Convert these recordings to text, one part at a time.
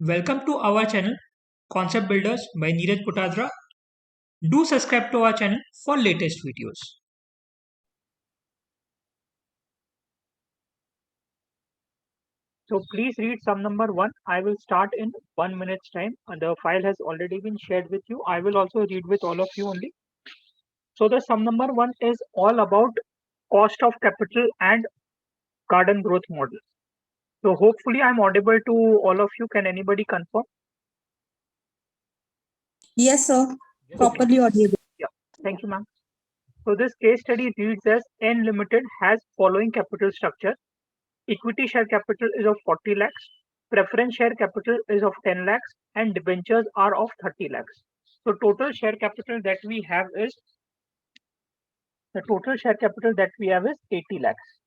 Welcome to our channel Concept Builders by Neeraj Putadra. Do subscribe to our channel for latest videos. So please read sum number 1. I will start in 1 minute's time. The file has already been shared with you. I will also read with all of you only. So the sum number 1 is all about cost of capital and garden growth model. So hopefully I'm audible to all of you. Can anybody confirm? Yes, sir. Properly audible. Yeah. Thank you, ma'am. So this case study reads as N Limited has following capital structure. Equity share capital is of 40 lakhs. Preference share capital is of 10 lakhs and debentures are of 30 lakhs. So total share capital that we have is 80 lakhs.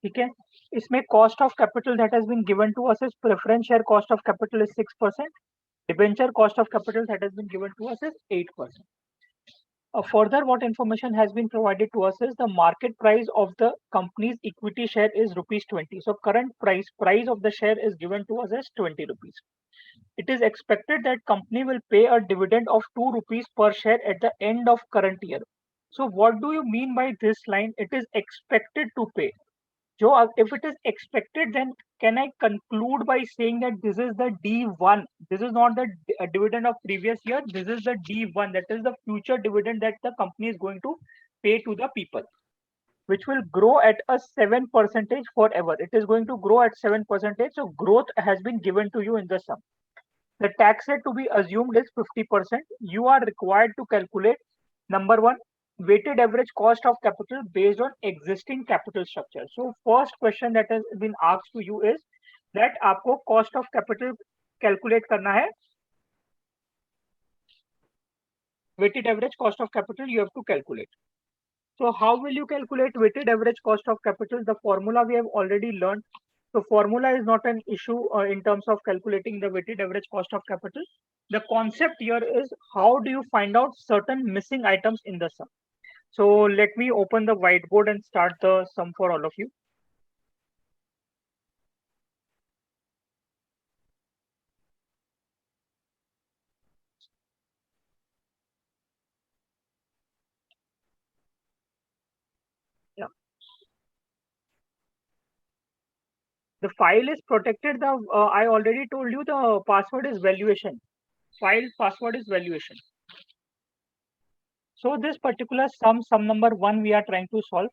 ठीक है, इसमें cost of capital that has been given to us is preference share cost of capital is 6%. Debenture cost of capital that has been given to us is 8%. Further, what information has been provided to us is the market price of the company's equity share is rupees 20. So current price of the share is given to us as 20 rupees. It is expected that company will pay a dividend of 2 rupees per share at the end of current year. So what do you mean by this line? It is expected to pay. Joe, if it is expected, then can I conclude by saying that this is the D1? This is not the dividend of previous year. This is the D1. That is the future dividend that the company is going to pay to the people, which will grow at a 7% forever. It is going to grow at 7%. So growth has been given to you in the sum. The tax rate to be assumed is 50%. You are required to calculate number one, weighted average cost of capital based on existing capital structure. So first question that has been asked to you is that आपको cost of capital calculate करना है. Weighted average cost of capital you have to calculate. So how will you calculate weighted average cost of capital? The formula we have already learned. So formula is not an issue in terms of calculating the weighted average cost of capital. The concept here is how do you find out certain missing items in the sum? So let me open the whiteboard and start the sum for all of you. Yeah. The file is protected. I already told you the password is valuation. File password is valuation. So this particular sum number 1 we are trying to solve.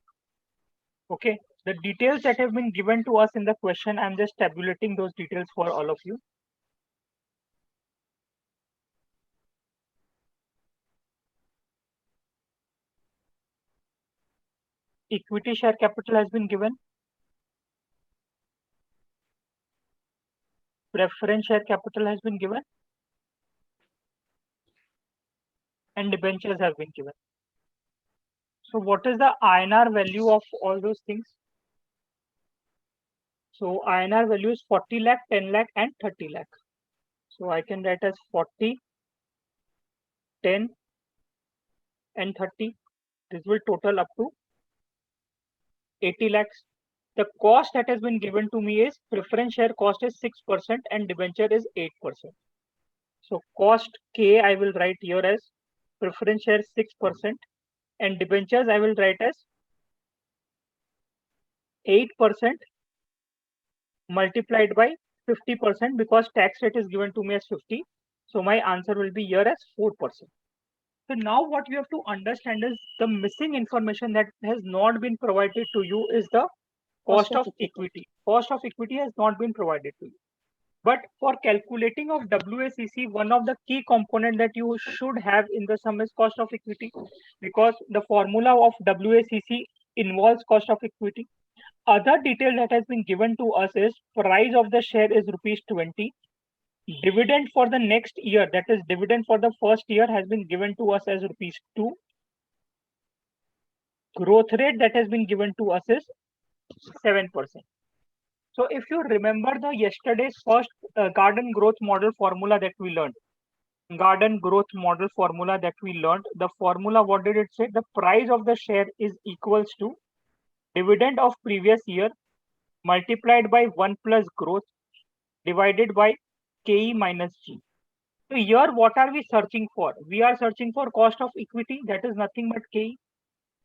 Okay. The details that have been given to us in the question, I'm just tabulating those details for all of you. Equity share capital has been given. Preference share capital has been given. And debentures have been given. So what is the INR value of all those things? So INR value is 40 lakh, 10 lakh and 30 lakh. So I can write as 40, 10 and 30. This will total up to 80 lakhs. The cost that has been given to me is preference share cost is 6% and debenture is 8%. So cost K I will write here as preference share 6% and debentures I will write as 8% multiplied by 50% because tax rate is given to me as 50. So my answer will be here as 4%. So now what you have to understand is the missing information that has not been provided to you is the cost of equity. Cost of equity has not been provided to you. But for calculating of WACC, one of the key component that you should have in the sum is cost of equity, because the formula of WACC involves cost of equity. Other detail that has been given to us is price of the share is rupees 20. Dividend for the next year, that is dividend for the first year, has been given to us as rupees 2. Growth rate that has been given to us is 7%. So if you remember the yesterday's first garden growth model formula that we learned, the formula, what did it say? The price of the share is equals to dividend of previous year multiplied by 1 plus growth divided by KE minus G. So here what are we searching for? We are searching for cost of equity, that is nothing but KE.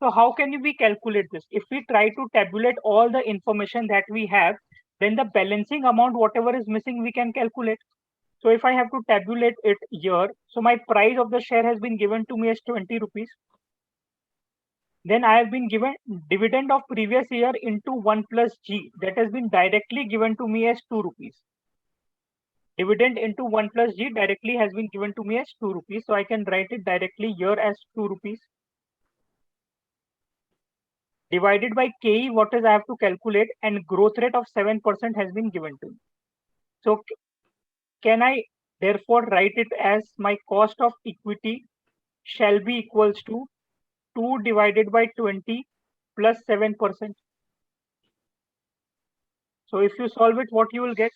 So how can we calculate this? If we try to tabulate all the information that we have, then the balancing amount, whatever is missing, we can calculate. So if I have to tabulate it here, so my price of the share has been given to me as 20 rupees. Then I have been given dividend of previous year into 1 plus G, that has been directly given to me as 2 rupees. Dividend into 1 plus G directly has been given to me as 2 rupees. So I can write it directly here as 2 rupees. Divided by KE, what is I have to calculate, and growth rate of 7% has been given to me. So can I therefore write it as my cost of equity shall be equals to 2 divided by 20 plus 7%. So if you solve it, what you will get?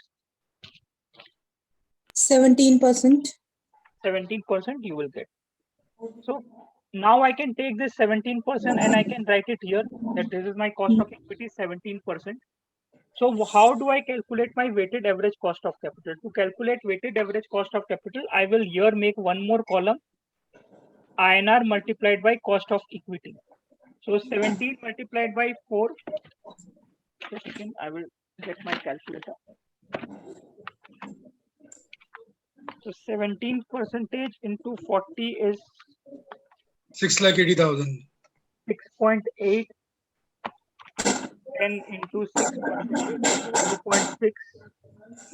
17%. 17% you will get. So now I can take this 17% and I can write it here that this is my cost of equity 17%. So how do I calculate my weighted average cost of capital? To calculate weighted average cost of capital, I will here make one more column, INR multiplied by cost of equity. So 17 multiplied by 4. Just a second, I will get my calculator. So 17% into 40 is 6,80,000. 6.8. 10 into 6 0.6.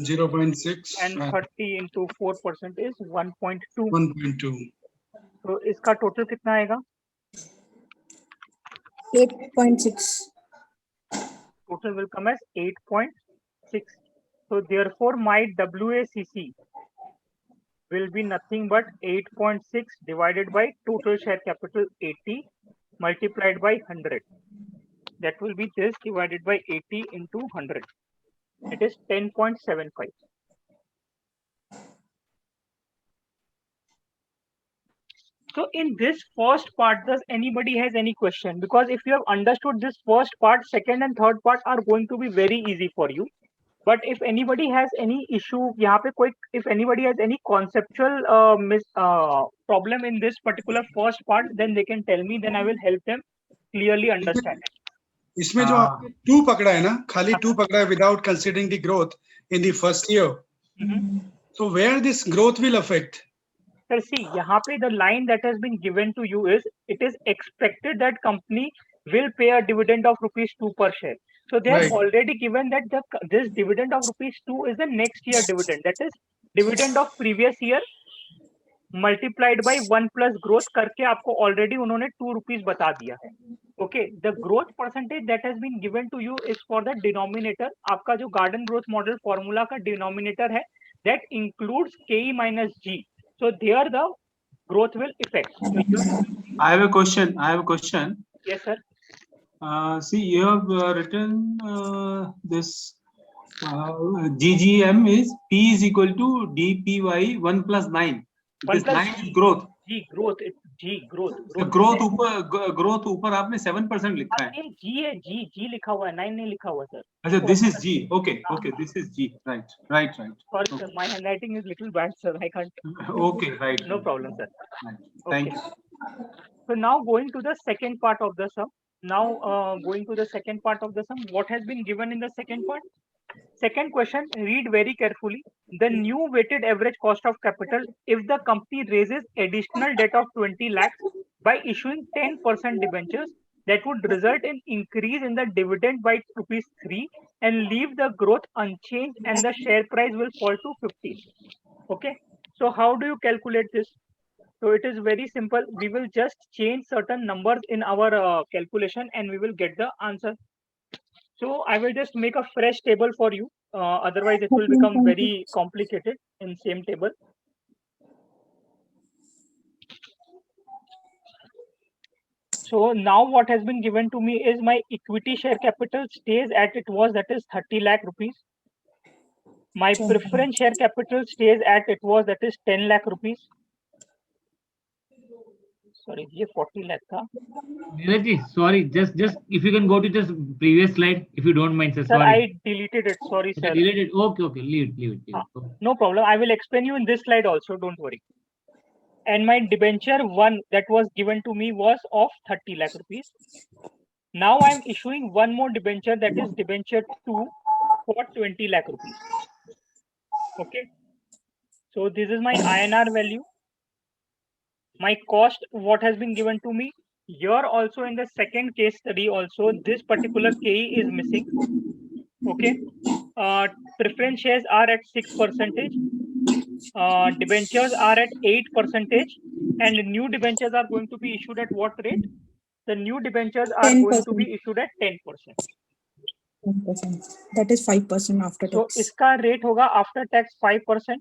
0.6 And 30 into 4% is 1.2. 1.2. तो इसका total कितना आएगा? 8.6. Total will come as 8.6. So therefore my WACC will be nothing but 8.6 divided by total share capital 80 multiplied by 100. That will be this divided by 80 into 100. It is 10.75. So in this first part, does anybody has any question? Because if you have understood this first part, second and third part are going to be very easy for you. But if anybody has any issue, if anybody has any conceptual problem in this particular first part, then they can tell me. Then I will help them clearly understand it. इसमें जो आपने 2 पकड़ा है ना, खाली 2 पकड़ा है without considering the growth in the first year. So where this growth will affect? Sir, see, यहाँ पे the line that has been given to you is, it is expected that company will pay a dividend of ₹2 per share. So they have already given that this dividend of ₹2 is the next year dividend. That is dividend of previous year multiplied by 1 plus growth करके आपको already उन्होंने ₹2 बता दिया है. Okay, the growth percentage that has been given to you is for the denominator. आपका जो garden growth model formula का denominator है, that includes KE minus G. So there the growth will affect. I have a question. Yes, sir. See, you have written this GGM is P is equal to DPY 1 plus 9. This 9 is growth. Growth. The growth ऊपर आपने 7% लिखा है. G लिखा हुआ है, 9 नहीं लिखा हुआ सर. अच्छा, this is G. Okay, this is G. Right. Sorry, sir, my handwriting is little bad, sir. I can't. Okay, right. No problem, sir. Right. Thank you. So now going to the second part of the sum. What has been given in the second part? Second question, read very carefully. The new weighted average cost of capital if the company raises additional debt of 20 lakhs by issuing 10% debentures, that would result in increase in the dividend by ₹3 and leave the growth unchanged and the share price will fall to 15. Okay. So how do you calculate this? So it is very simple. We will just change certain numbers in our calculation and we will get the answer. So I will just make a fresh table for you. Otherwise, it will become very complicated in same table. So now what has been given to me is my equity share capital stays at it was, that is 30 lakh rupees. My preference share capital stays at it was, that is 10 lakh rupees. Sorry ये 40 लाख था Neeraj ji, sorry, just if you can go to just previous slide, if you don't mind, sir. sir. Sorry. I deleted it, sorry Okay, sir. deleted. Okay, leave it. Okay. No problem, I will explain you in this slide also, don't worry. And my debenture 1 that was given to me was of 30 lakh rupees. Now I am issuing one more debenture, that is debenture 2 for 20 lakh rupees. Okay, so this is my INR value. My cost, what has been given to me here, also in the second case study also this particular KE is missing. Okay, preference shares are at 6%, debentures are at 8%, and new debentures are going to be issued at what rate? The new debentures are going to be issued at 10%. 10%. That is 5% after So tax. इसका rate होगा after tax 5%,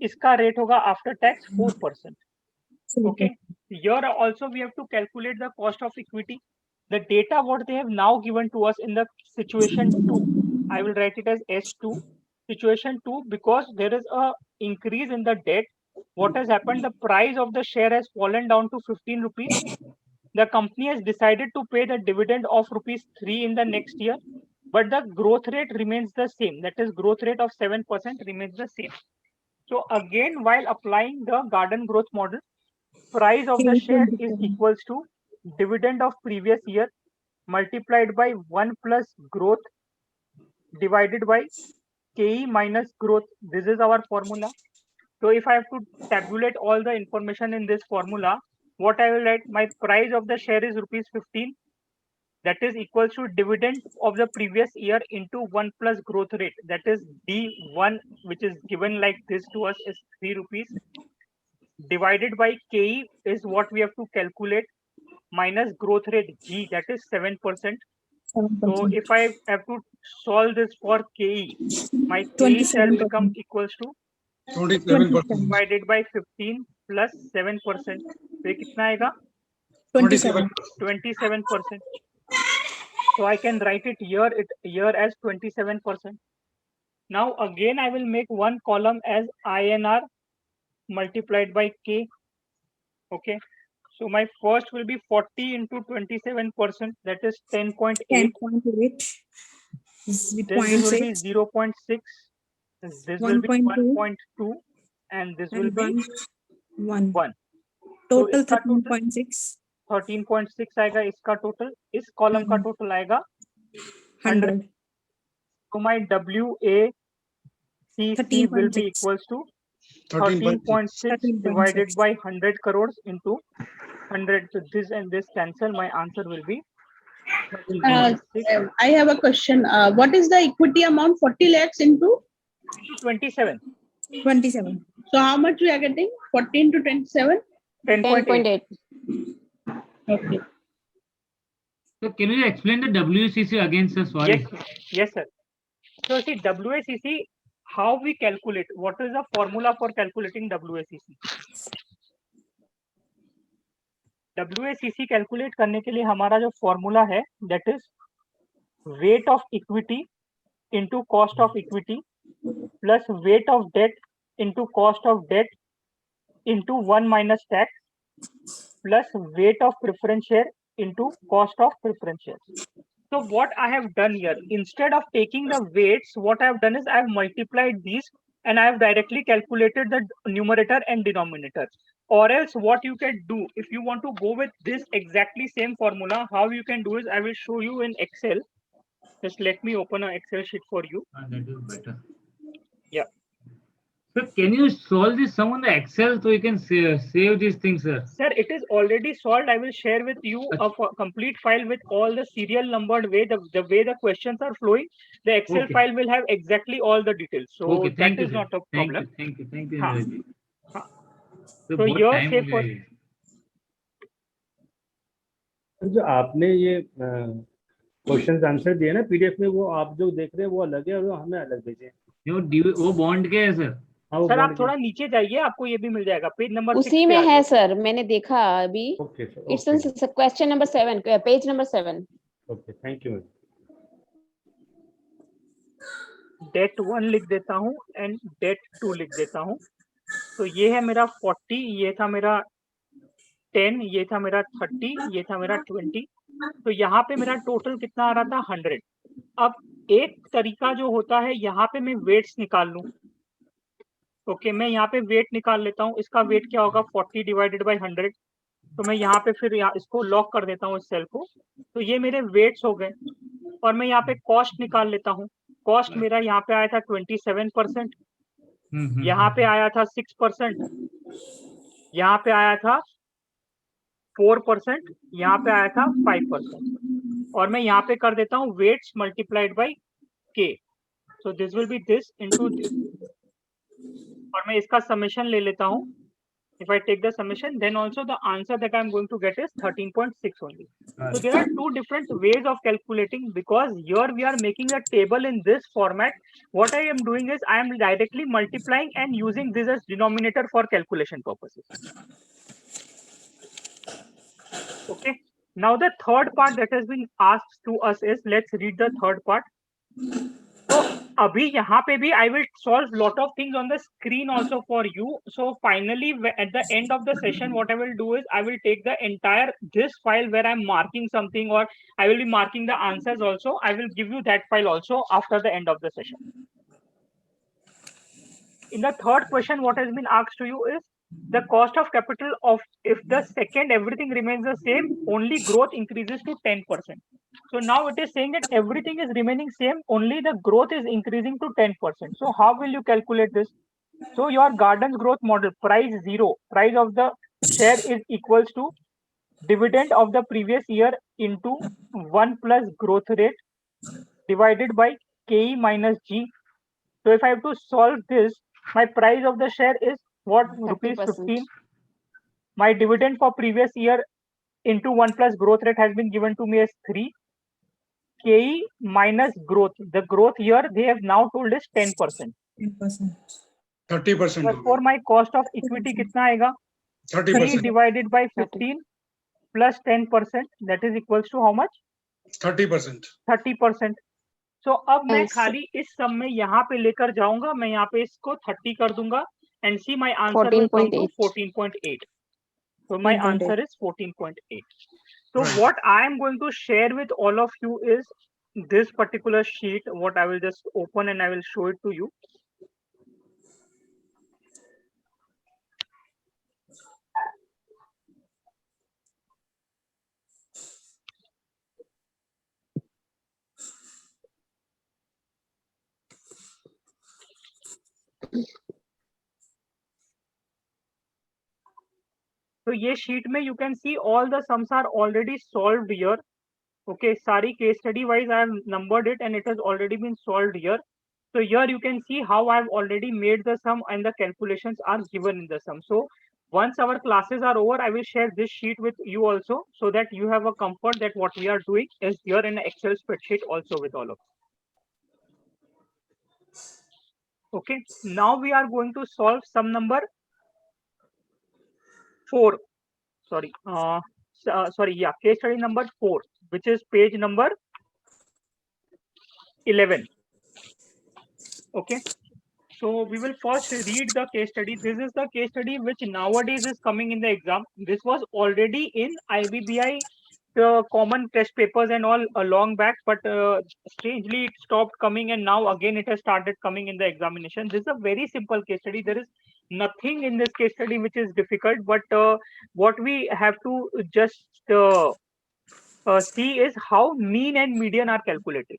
इसका rate होगा after tax 4%. Okay, here also we have to calculate the cost of equity. The data what they have now given to us in the situation 2, I will write it as S2, situation 2, because there is a increase in the debt. What has happened? The price of the share has fallen down to 15 rupees. The company has decided to pay the dividend of rupees 3 in the next year, but the growth rate remains the same. That is, growth rate of 7% remains the same. So again, while applying the garden growth model, price of the share is equals to dividend of previous year multiplied by 1 plus growth divided by KE minus growth. This is our formula. So if I have to tabulate all the information in this formula, what I will write, my price of the share is rupees 15. That is equals to dividend of the previous year into 1 plus growth rate. That is D1, which is given like this to us, is 3 rupees. Divided by KE is what we have to calculate, minus growth rate G, that is 7%. So if I have to solve this for KE, my KE shall become equals to 27%. divided by 15 plus 7%. तो ये कितना आएगा? 27%. So I can write it here as 27%. Now again I will make one column as INR multiplied by K. Okay, so my first will be 40 into 27%, that is 10.8. 10.8. This will be 0.6. This will be 1.2, and this will be 1. 1. Total इसका 13.6. 13.6 आएगा इसका total. इस column का total आएगा 100. So my WACC will be equals to 13.6 divided by 100 crores into 100. So this and this cancel. My answer will be 13.6 I have a question. What is the equity amount? 40 lakhs into 27. 27. So how much we are getting? 14 to 27? 10.8. Okay. So can you explain the WCC again, sir? Sorry. Yes, sir. So see, WACC, how we calculate? What is the formula for calculating WACC? WACC calculate करने के लिए हमारा जो formula है, that is weight of equity into cost of equity plus weight of debt into cost of debt into 1 minus tax plus weight of preference share into cost of preference shares. So what I have done here, instead of taking the weights, what I have done is I have multiplied these and I have directly calculated the numerator and denominator. Or else what you can do, if you want to go with this exactly same formula, how you can do is I will show you in Excel. Just let me open an Excel sheet for you. That is better. Yeah. So can you solve this sum on the Excel so you can save these things, sir? Sir, it is already solved. I will share with you a complete file with all the serial numbered way, the way the questions are flowing. The Excel file will have exactly all the details. So that is not a problem. Thank you. So your say for जो आपने ये questions answer दिए ना PDF में, वो आप जो देख रहे हैं वो अलग है और वो हमें अलग भेजे हैं। वो बॉन्ड के है सर? सर आप थोड़ा नीचे जाइए, आपको ये भी मिल जाएगा पेज नंबर 6 उसी में है सर, मैंने देखा अभी। Okay sir, it's question number 7, page number 7। Okay, thank you. Date 1 लिख देता हूँ एंड डेट 2 लिख देता हूँ। तो ये है मेरा 40, ये था मेरा 10, ये था मेरा 30, ये था मेरा 20, तो यहाँ पे मेरा टोटल कितना आ रहा था 100। अब एक तरीका जो होता है यहाँ पे मैं वेट्स निकाल लूं। ओके, मैं यहाँ पे वेट निकाल लेता हूँ। इसका वेट क्या होगा 40 डिवाइडेड बाई 100। तो मैं यहाँ पे फिर इसको लॉक कर देता हूँ इस सेल को। तो ये मेरे वेट्स हो गए और मैं यहाँ पे कॉस्ट निकाल लेता हूँ। कॉस्ट मेरा यहाँ पे आया था 27%, यहाँ पे आया था 6%, यहाँ पे आया था 4%, यहाँ पे आया था 5%, और मैं यहाँ पे कर देता हूँ वेट्स मल्टीप्लाइड बाई के। So this will be this into this, और मैं इसका समेशन ले लेता हूँ। If I take the summation, then also the answer that I am going to get is 13.6 only. So there are two different ways of calculating, because here we are making a table in this format. What I am doing is I am directly multiplying and using this as denominator for calculation purposes. Okay. Now the third part that has been asked to us is, let's read the third part. So abhi yahan pe bhi I will solve lot of things on the screen also for you. So finally at the end of the session, what I will do is I will take the entire this file where I'm marking something, or I will be marking the answers also. I will give you that file also after the end of the session. In the third question, what has been asked to you is the cost of capital of, if the second everything remains the same, only growth increases to 10%. So now it is saying that everything is remaining same, only the growth is increasing to 10%. So how will you calculate this? So your Gardens growth model, price 0, price of the share is equals to dividend of the previous year into 1 plus growth rate divided by KE minus G. So if I have to solve this, my price of the share is what? Rupees 15. My dividend for previous year into 1 plus growth rate has been given to me as 3. KE minus growth. The growth here they have now told is 10%. 10%. 30%. Therefore, my cost of equity kitna aega? 3 30%. divided by 15 plus 10%. That is equals to how much? 30%. 30%. So अब मैं खाली इस सम में यहाँ पे लेकर जाऊंगा, मैं यहाँ पे इसको 30 कर दूंगा, and see my answer will come to 14.8. So my answer is 14.8. So what I am going to share with all of you is this particular sheet, what I will just open and I will show it to you. So ये sheet में you can see all the sums are already solved here. Okay, सारी case study wise I have numbered it and it has already been solved here. So here you can see how I have already made the sum and the calculations are given in the sum. So once our classes are over, I will share this sheet with you also, so that you have a comfort that what we are doing is here in an Excel spreadsheet also with all of you. Okay, now we are going to solve sum number 4. Case study number 4, which is page number 11. Okay, so we will first read the case study. This is the case study which nowadays is coming in the exam. This was already in IBBI common test papers and all a long back, but strangely it stopped coming, and now again it has started coming in the examination. This is a very simple case study. There is nothing in this case study which is difficult, but what we have to just see is how mean and median are calculated.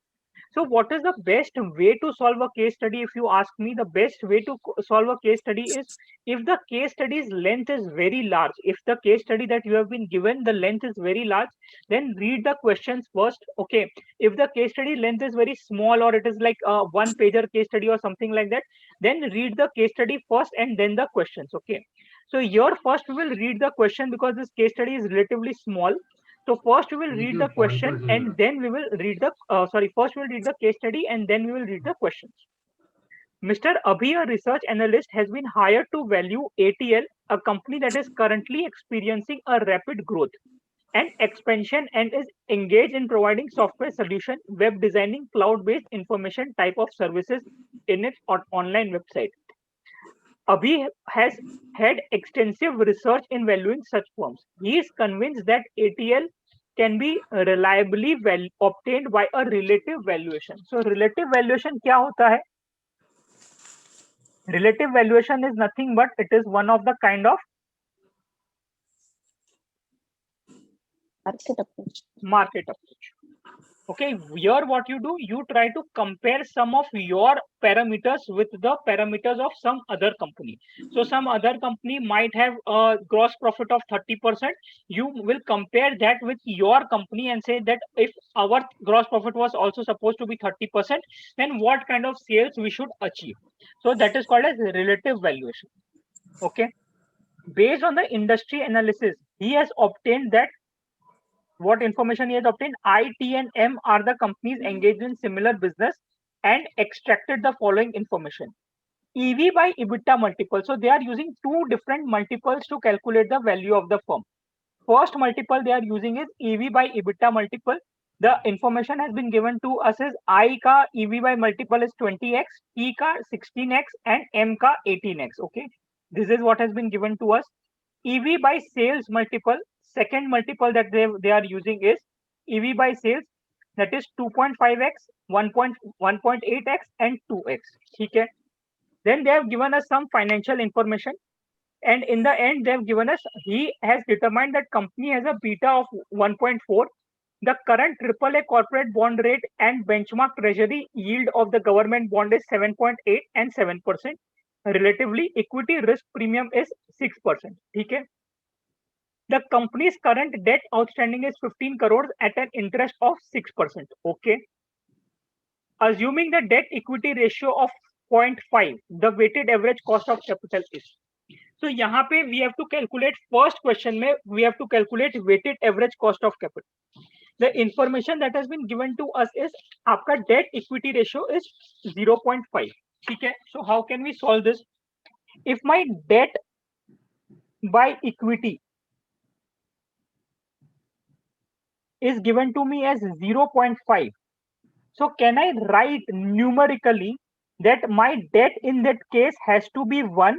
So what is the best way to solve a case study? If you ask me, the best way to solve a case study is if the case study's length is very large. If the case study that you have been given, the length is very large, then read the questions first. Okay, if the case study length is very small, or it is like a 1-pager case study or something like that, then read the case study first and then the questions. Okay, so here first we will read the question because this case study is relatively small. So first we will read the question and then we will read the first we will read the case study and then we will read the questions. Mr. Abhi, a research analyst, has been hired to value ATL, a company that is currently experiencing a rapid growth and expansion and is engaged in providing software solution, web designing, cloud-based information type of services in its online website. Abhi has had extensive research in valuing such firms. He is convinced that ATL can be reliably obtained by a relative valuation. So relative valuation क्या होता है? Relative valuation is nothing but it is one of the kind of market approach. Okay, here what you do, you try to compare some of your parameters with the parameters of some other company. So some other company might have a gross profit of 30%. You will compare that with your company and say that if our gross profit was also supposed to be 30%, then what kind of sales we should achieve. So that is called as relative valuation. Okay, based on the industry analysis, he has obtained that what information he has obtained, I, T, and M are the companies engaged in similar business and extracted the following information. EV by EBITDA multiple. So they are using two different multiples to calculate the value of the firm. First multiple they are using is EV by EBITDA multiple. The information has been given to us is I ka EV by multiple is 20x, T ka 16x, and M ka 18x. Okay, this is what has been given to us. EV by sales multiple. Second multiple that they are using is EV by sales, that is 2.5x, 1.8x, and 2x. Okay. Then they have given us some financial information, and in the end they have given us, he has determined that company has a beta of 1.4. The current AAA corporate bond rate and benchmark treasury yield of the government bond is 7.8 and 7%. Relatively, equity risk premium is 6%. Okay. The company's current debt outstanding is 15 crores at an interest of 6%. Okay. Assuming the debt equity ratio of 0.5, the weighted average cost of capital is. So यहाँ पे we have to calculate, first question में we have to calculate weighted average cost of capital. The information that has been given to us is आपका debt equity ratio is 0.5. ठीक है. So how can we solve this? If my debt by equity is given to me as 0.5. So can I write numerically that my debt in that case has to be 1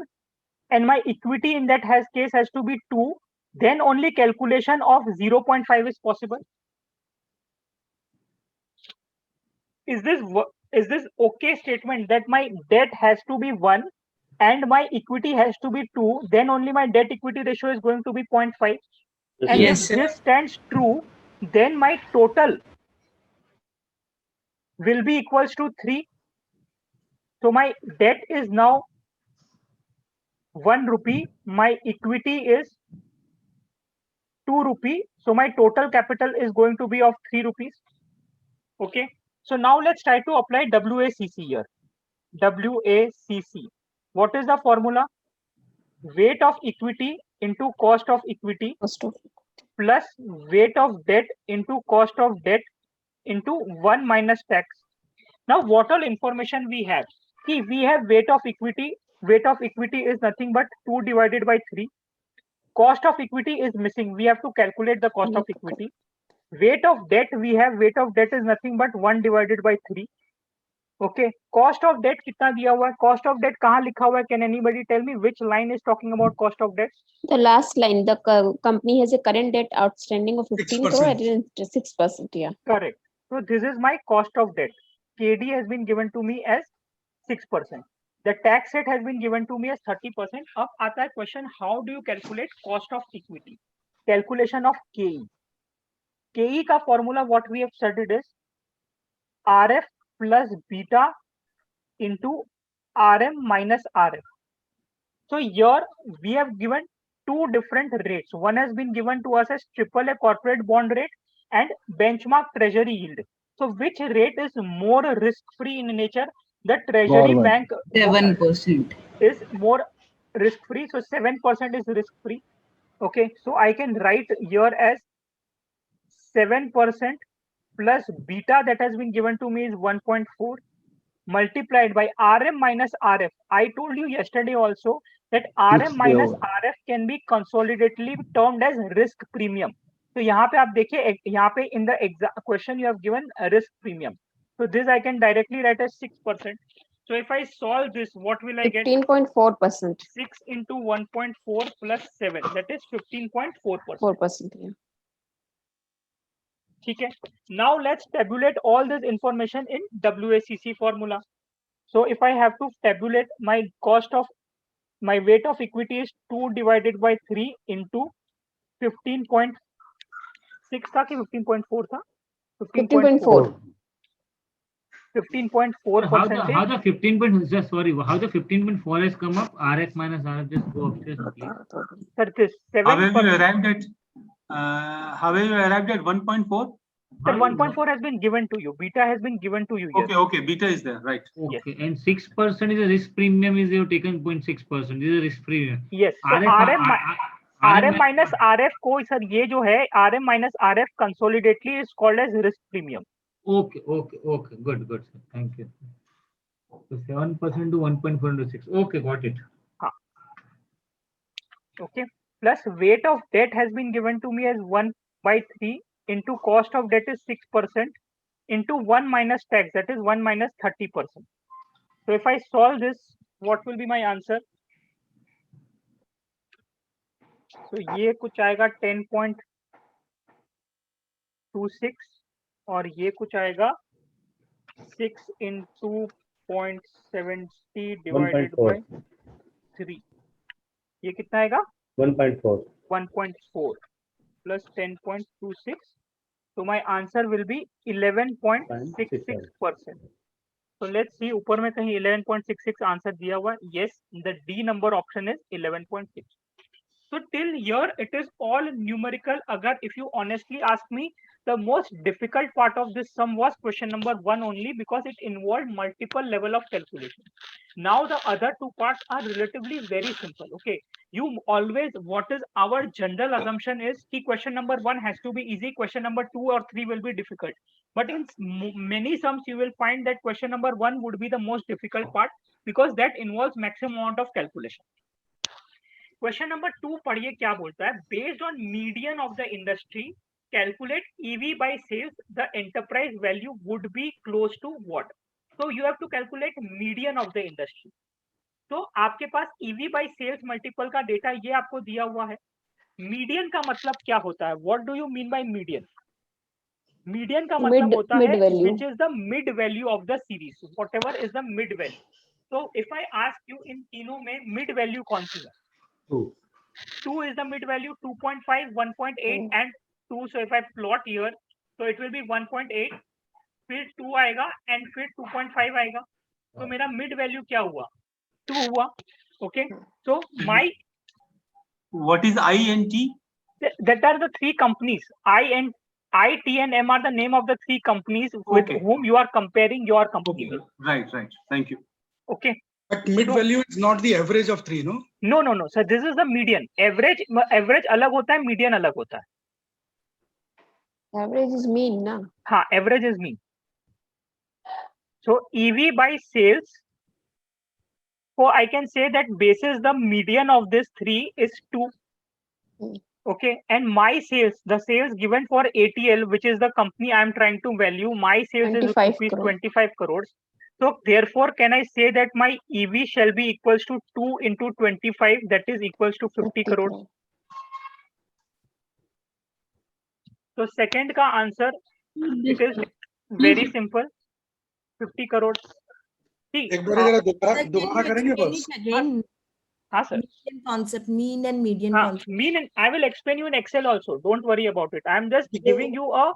and my equity in that case has to be 2? Then only calculation of 0.5 is possible. Is this okay statement that my debt has to be 1 and my equity has to be 2? Then only my debt equity ratio is going to be 0.5. And if this stands true, then my total will be equals to 3. So my debt is now 1 rupee. My equity is 2 rupee. So my total capital is going to be of 3 rupees. Okay. So now let's try to apply WACC here. WACC. What is the formula? Weight of equity into cost of equity plus weight of debt into cost of debt into 1 minus tax. Now what all information we have? See, we have weight of equity. Weight of equity is nothing but 2 divided by 3. Cost of equity is missing. We have to calculate the cost of equity. Weight of debt, we have weight of debt is nothing but 1 divided by 3. Okay. Cost of debt कितना दिया हुआ है? Cost of debt कहाँ लिखा हुआ है? Can anybody tell me which line is talking about cost of debt? The last line, the company has a current debt outstanding of 15 crore at 6%. Yeah. Correct. So this is my cost of debt. KD has been given to me as 6%. The tax rate has been given to me as 30%. अब आता है question, how do you calculate cost of equity? Calculation of KE. KE का formula what we have studied is RF plus beta into RM minus RF. So here we have given two different rates. One has been given to us as AAA corporate bond rate and benchmark treasury yield. So which rate is more risk-free in nature? The treasury bank 7% is more risk-free. So 7% is risk-free. Okay, so I can write here as 7% plus beta that has been given to me is 1.4 multiplied by RM minus RF. I told you yesterday also that RM minus RF can be consolidatedly termed as risk premium. So यहाँ पे आप देखिए, यहाँ पे in the question you have given a risk premium. So this I can directly write as 6%. So if I solve this, what will I get? 15.4%. 6 into 1.4 plus 7, that is 15.4%. 4%. Yeah. Okay. Now let's tabulate all this information in WACC formula. So if I have to tabulate my my weight of equity is 2 divided by 3 into 15.6 था कि 15.4 था? 15.4. 15.4 How the percentage. 15. Sorry, how the 15.4 has come up? RF minus RF, just go upstairs, please. Sir, this 7%. How have you arrived at 1.4? Sir, 1.4 has been given to you. Beta has been given to you. Yes. Okay, beta is there, right? Okay, and 6% is a risk premium. Is you have taken 0.6%? This is a risk premium. Yes. So RM minus RF को sir ये जो है RM minus RF consolidately is called as risk premium. Okay, good, sir. Thank you. So 7% to 1.4 into 6. Okay, got it. Okay. Plus weight of debt has been given to me as 1/3 into cost of debt is 6% into 1 minus tax, that is 1 minus 30%. So if I solve this, what will be my answer? So ये कुछ आएगा 10.26 और ये कुछ आएगा 6 into 0.70 divided by 3. ये कितना आएगा? 1.4. 1.4 plus 10.26. So my answer will be 11.66%. So let's see, ऊपर में कहीं 11.66 आंसर दिया हुआ है. Yes, the D number option is 11.6. So till here it is all numerical. Agar if you honestly ask me, the most difficult part of this sum was question number 1 only, because it involved multiple level of calculation. Now the other two parts are relatively very simple. Okay, you always, what is our general assumption is कि question number 1 has to be easy, question number 2 or 3 will be difficult. But in many sums you will find that question number 1 would be the most difficult part, because that involves maximum amount of calculation. Question number 2 पढ़िए क्या बोलता है? Based on median of the industry, calculate EV by sales. The enterprise value would be close to what? So you have to calculate median of the industry. तो आपके पास EV by sales multiple का data ये आपको दिया हुआ है. Median का मतलब क्या होता है? What do you mean by median? Median का मतलब होता है which is the mid value of the series. Whatever is the mid value. So if I ask you in तीनों में mid value कौन सी है? 2 is the mid value, 2.5, 1.8 and 2. So if I plot here, so it will be 1.8, फिर 2 आएगा and फिर 2.5 आएगा. तो मेरा mid value क्या हुआ? 2 हुआ. Okay. So my what is I and T? That are the three companies. I, T and M are the name of the three companies with whom you are comparing your company. Okay. Right. Thank you. Okay. But mid value is not the average of 3, no? No. So this is the median. Average अलग होता है, median अलग होता है. Average is mean, na? हाँ, average is mean. So EV by sales. So I can say that basis the median of this 3 is 2. Okay, and my sales, the sales given for ATL, which is the company I am trying to value, my sales is 25 crores. So therefore, can I say that my EV shall be equals to 2 into 25, that is equals to 50 crores. So second ka answer, it is very simple, 50 crores. See, एक बार जरा दोबारा करेंगे बस. हाँ sir. Median concept, mean and median concept. Mean, and I will explain you in Excel also. Don't worry about it. I am just giving you a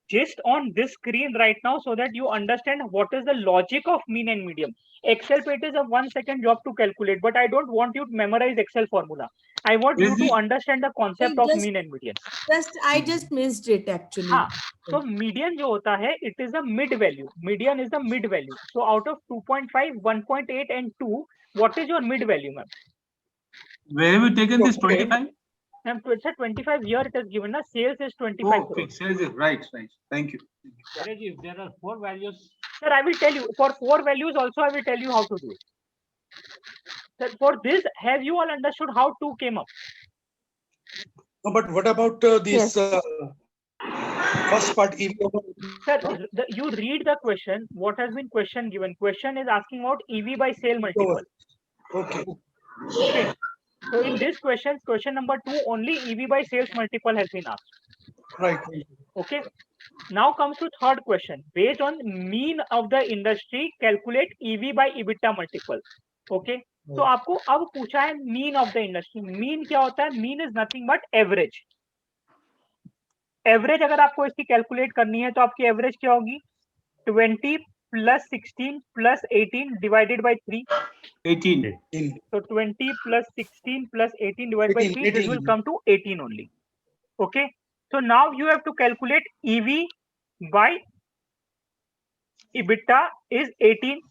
gist on this screen right now so that you understand what is the logic of mean and median. Excel it is a 1 second job to calculate, but I don't want you to memorize Excel formula. I want you to understand the concept of mean and median. I just missed it actually. So median जो होता है, it is the mid value. Median is the mid value. So out of 2.5, 1.8 and 2, what is your mid value, ma'am? Where have you taken this 25? It's a 25 here it is given. Sales is 25 crores. Okay, sales is right. Thank you. If there are 4 values. Sir, I will tell you. For 4 values also, I will tell you how to do it. Sir, for this, have you all understood how 2 came up? No, but what about this first part EV over. Sir, you read the question. What has been question given? Question is asking about EV by sale multiple. Okay. Okay. So in this question number 2, only EV by sales multiple has been asked. Right. Okay. Now comes to third question. Based on mean of the industry, calculate EV by EBITDA multiple. Okay. तो आपको अब पूछा है mean of the industry. Mean क्या होता है? Mean is nothing but average. Average अगर आपको इसकी कैलकुलेट करनी है तो आपकी एवरेज क्या होगी? 20 plus 16 plus 18 divided by 3. 18. So 20 plus 16 plus 18 divided by 3, this will come to 18 only. Okay. So now you have to calculate EV by EBITDA is 18.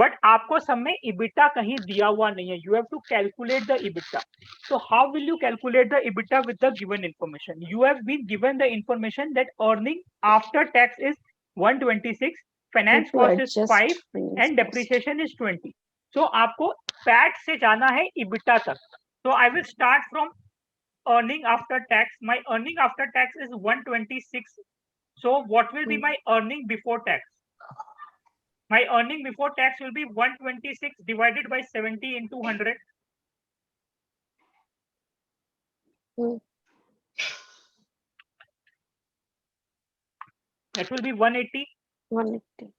But आपको सब में EBITDA कहीं दिया हुआ नहीं है. You have to calculate the EBITDA. So how will you calculate the EBITDA with the given information? You have been given the information that earning after tax is 126, finance cost is 5 and depreciation is 20. So आपको PAT से जाना है EBITDA तक. So I will start from earning after tax. My earning after tax is 126. So what will be my earning before tax? My earning before tax will be 126 divided by 70 into 100. That will be 180. 180.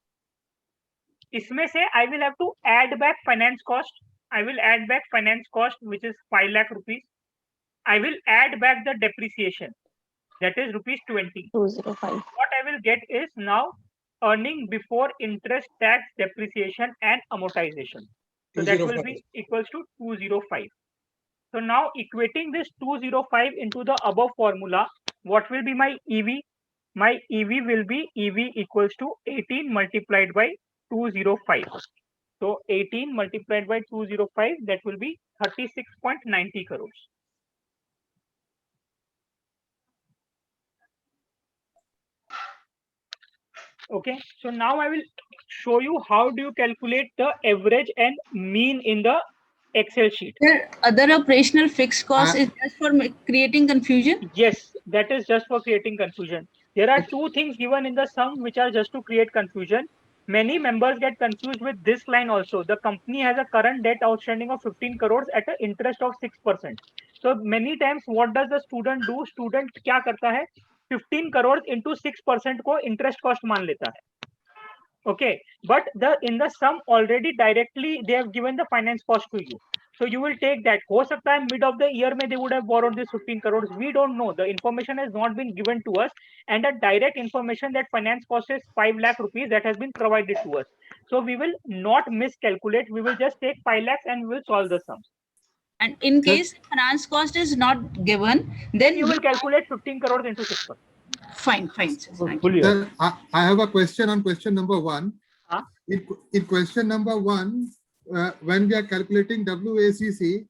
इसमें से I will have to add back finance cost. I will add back finance cost, which is 5 lakh rupees. I will add back the depreciation, that is rupees 20. 205. What I will get is now earning before interest, tax, depreciation and amortization. So that will be equals to 205. So now equating this 205 into the above formula, what will be my EV? My EV will be EV equals to 18 multiplied by 205. So 18 multiplied by 205, that will be 36.90 crores. Okay, so now I will show you how do you calculate the average and mean in the Excel sheet. Sir, other operational fixed cost is just for creating confusion? Yes, that is just for creating confusion. There are two things given in the sum which are just to create confusion. Many members get confused with this line also. The company has a current debt outstanding of 15 crores at an interest of 6%. So many times what does the student do? Student क्या करता है? 15 crores into 6% को interest cost मान लेता है. Okay, but in the sum already directly they have given the finance cost to you. So you will take that. हो सकता है mid of the year में they would have borrowed this 15 crores. We don't know. The information has not been given to us, and the direct information that finance cost is 5 lakh rupees that has been provided to us. So we will not miscalculate. We will just take 5 lakhs and we will solve the sum. And in case finance cost is not given, then You will calculate 15 crores into 6%. fine. Sir. Thank you. Sir, I have a question on question number 1. Huh? In question number 1, when we are calculating WACC,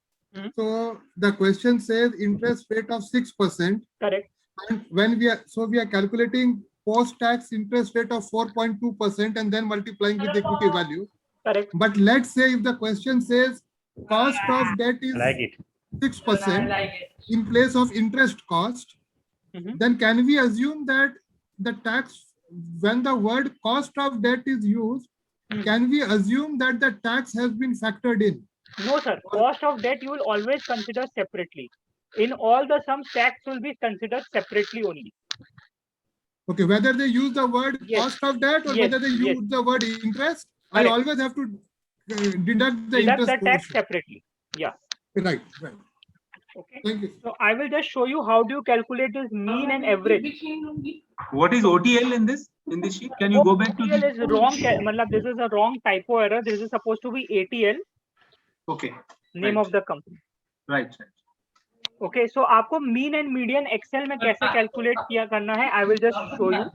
so the question says interest rate of 6%. Correct. And when we are calculating post-tax interest rate of 4.2% and then multiplying with the equity value. Correct. But let's say if the question says cost of debt is 6% in place of interest cost, then can we assume that the tax, when the word cost of debt is used, can we assume that the tax has been factored in? No, sir. Cost of debt you will always consider separately. In all the sums, tax will be considered separately only. Okay, whether they use the word cost of debt or whether they use the word interest, I always have to deduct the interest the tax separately. Yeah. Right. Okay. Thank you. So I will just show you how do you calculate this mean and average. What is OTL in this sheet? Can you go back to OTL is wrong. This is a wrong typo error. This is supposed to be ATL. Okay. Name of the company. Right. Okay. So आपको mean and median Excel में कैसे calculate किया करना है? I will just show you.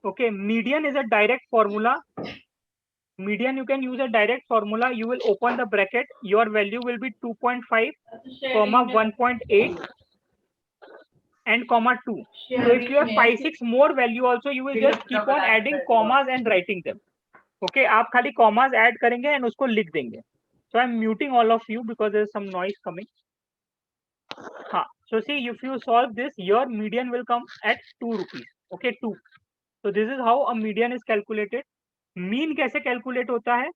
Okay. Median is a direct formula. Median, you can use a direct formula. You will open the bracket. Your value will be 2.5, comma 1.8 and comma 2. So if you have 5, 6 more value also, you will just keep on adding commas and writing them. Okay, आप खाली commas add करेंगे and उसको लिख देंगे. So I'm muting all of you because there is some noise coming. So see, if you solve this, your median will come at 2 rupees. Okay, 2. So this is how a median is calculated. Mean कैसे calculate होता है?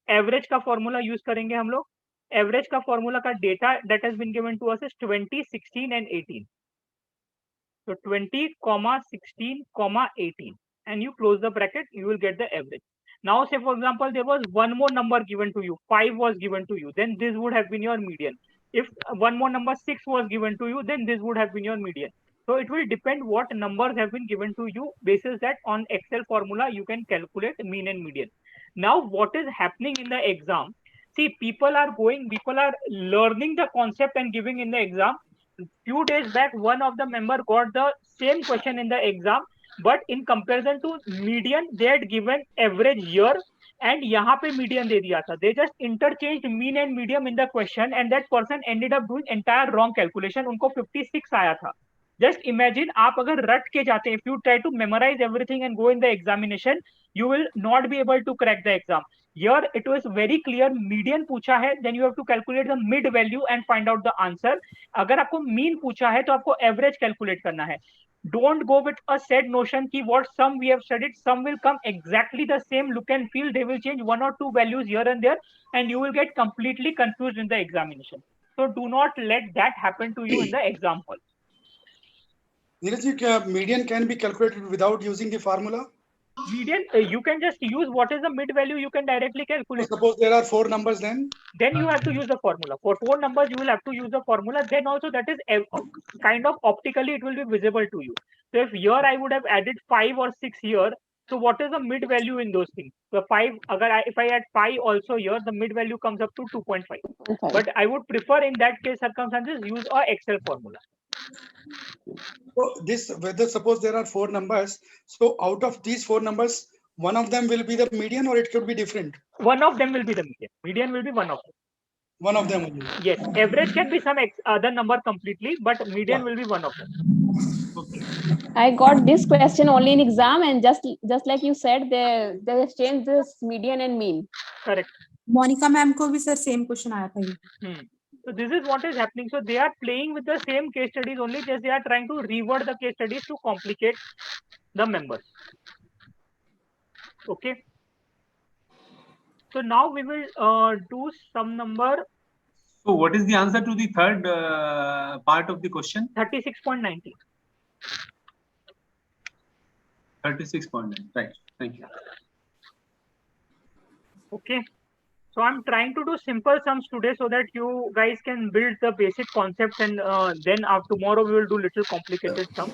Average का formula use करेंगे हम लोग. Average का formula का data that has been given to us is 20, 16 and 18. So 20, 16, 18, and you close the bracket, you will get the average. Now say for example, there was one more number given to you, 5 was given to you, then this would have been your median. If one more number 6 was given to you, then this would have been your median. So it will depend what numbers have been given to you. Basis that on Excel formula, you can calculate mean and median. Now what is happening in the exam? See, people are learning the concept and giving in the exam. Few days back, one of the member got the same question in the exam, but in comparison to median, they had given average year and यहाँ पे median दे दिया था. They just interchanged mean and median in the question, and that person ended up doing entire wrong calculation. उनको 56 आया था. Just imagine, आप अगर रट के जाते, if you try to memorize everything and go in the examination, you will not be able to crack the exam. Here it was very clear, median पूछा है, then you have to calculate the mid value and find out the answer. अगर आपको mean पूछा है तो आपको average calculate करना है. Don't go with a set notion कि what sum we have studied, sum will come exactly the same look and feel. They will change 1 or 2 values here and there, and you will get completely confused in the examination. So do not let that happen to you in the exam hall. Neeraj, median can be calculated without using the formula? Median, you can just use what is the mid value, you can directly calculate. So suppose there are 4 numbers then? Then you have to use the formula. For 4 numbers, you will have to use the formula. Then also that is kind of optically it will be visible to you. So if here I would have added 5 or 6 here, so what is the mid value in those things? So 5, if I add 5 also here, the mid value comes up to 2.5. But I would prefer in that case circumstances use a Excel formula. So this, whether suppose there are 4 numbers, so out of these 4 numbers, one of them will be the median or it could be different? One of them will be the median. Median will be one of them. One of them only. Yes, average can be some other number completely, but median will be one of them. Okay. I got this question only in exam, and just like you said, they changed this median and mean. Correct. Monika ma'am को भी sir same question आया था ये. So this is what is happening. So they are playing with the same case studies only, just they are trying to reword the case studies to complicate the members. Okay. So now we will do some number. So what is the answer to the third part of the question? 36.90. 36.9. Right. Thank you. Okay. So I'm trying to do simple sums today so that you guys can build the basic concepts, and then tomorrow we will do little complicated sums.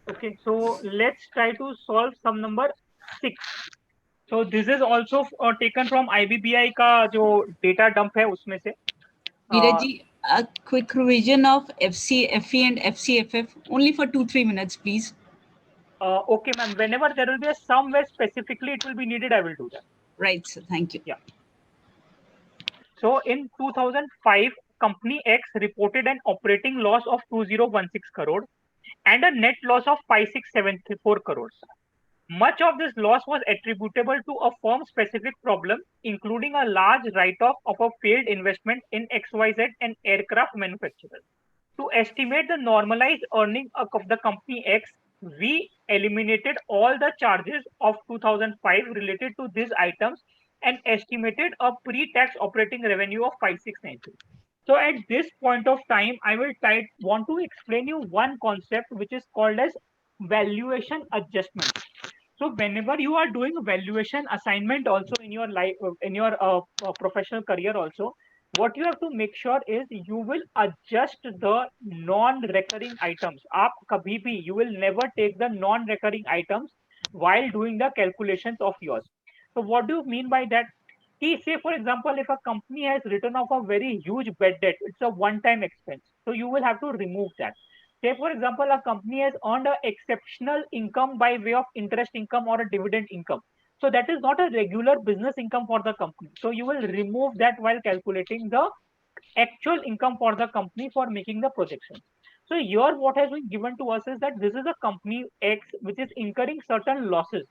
Okay, so let's try to solve sum number 6. So this is also taken from IBBI का जो data dump है उसमें से. Neeraj ji, a quick revision of FCFE and FCFF only for 2-3 minutes, please. Okay, ma'am. Whenever there will be a sum where specifically it will be needed, I will do that. Right, sir. Thank you. Yeah. So in 2005, company X reported an operating loss of 2016 crore and a net loss of 5674 crores. Much of this loss was attributable to a firm-specific problem, including a large write-off of a failed investment in XYZ, an aircraft manufacturer. To estimate the normalized earnings of the company X, we eliminated all the charges of 2005 related to these items and estimated a pre-tax operating revenue of 5693. So at this point of time, I will want to explain you one concept which is called as valuation adjustment. So whenever you are doing valuation assignment also in your life, in your professional career also, what you have to make sure is you will adjust the non-recurring items. आप कभी भी, you will never take the non-recurring items while doing the calculations of yours. So what do you mean by that? Say for example, if a company has written off a very huge bad debt, it's a one-time expense. So you will have to remove that. Say for example, a company has earned an exceptional income by way of interest income or a dividend income. So that is not a regular business income for the company. So you will remove that while calculating the actual income for the company for making the projections. So here what has been given to us is that this is a company X which is incurring certain losses.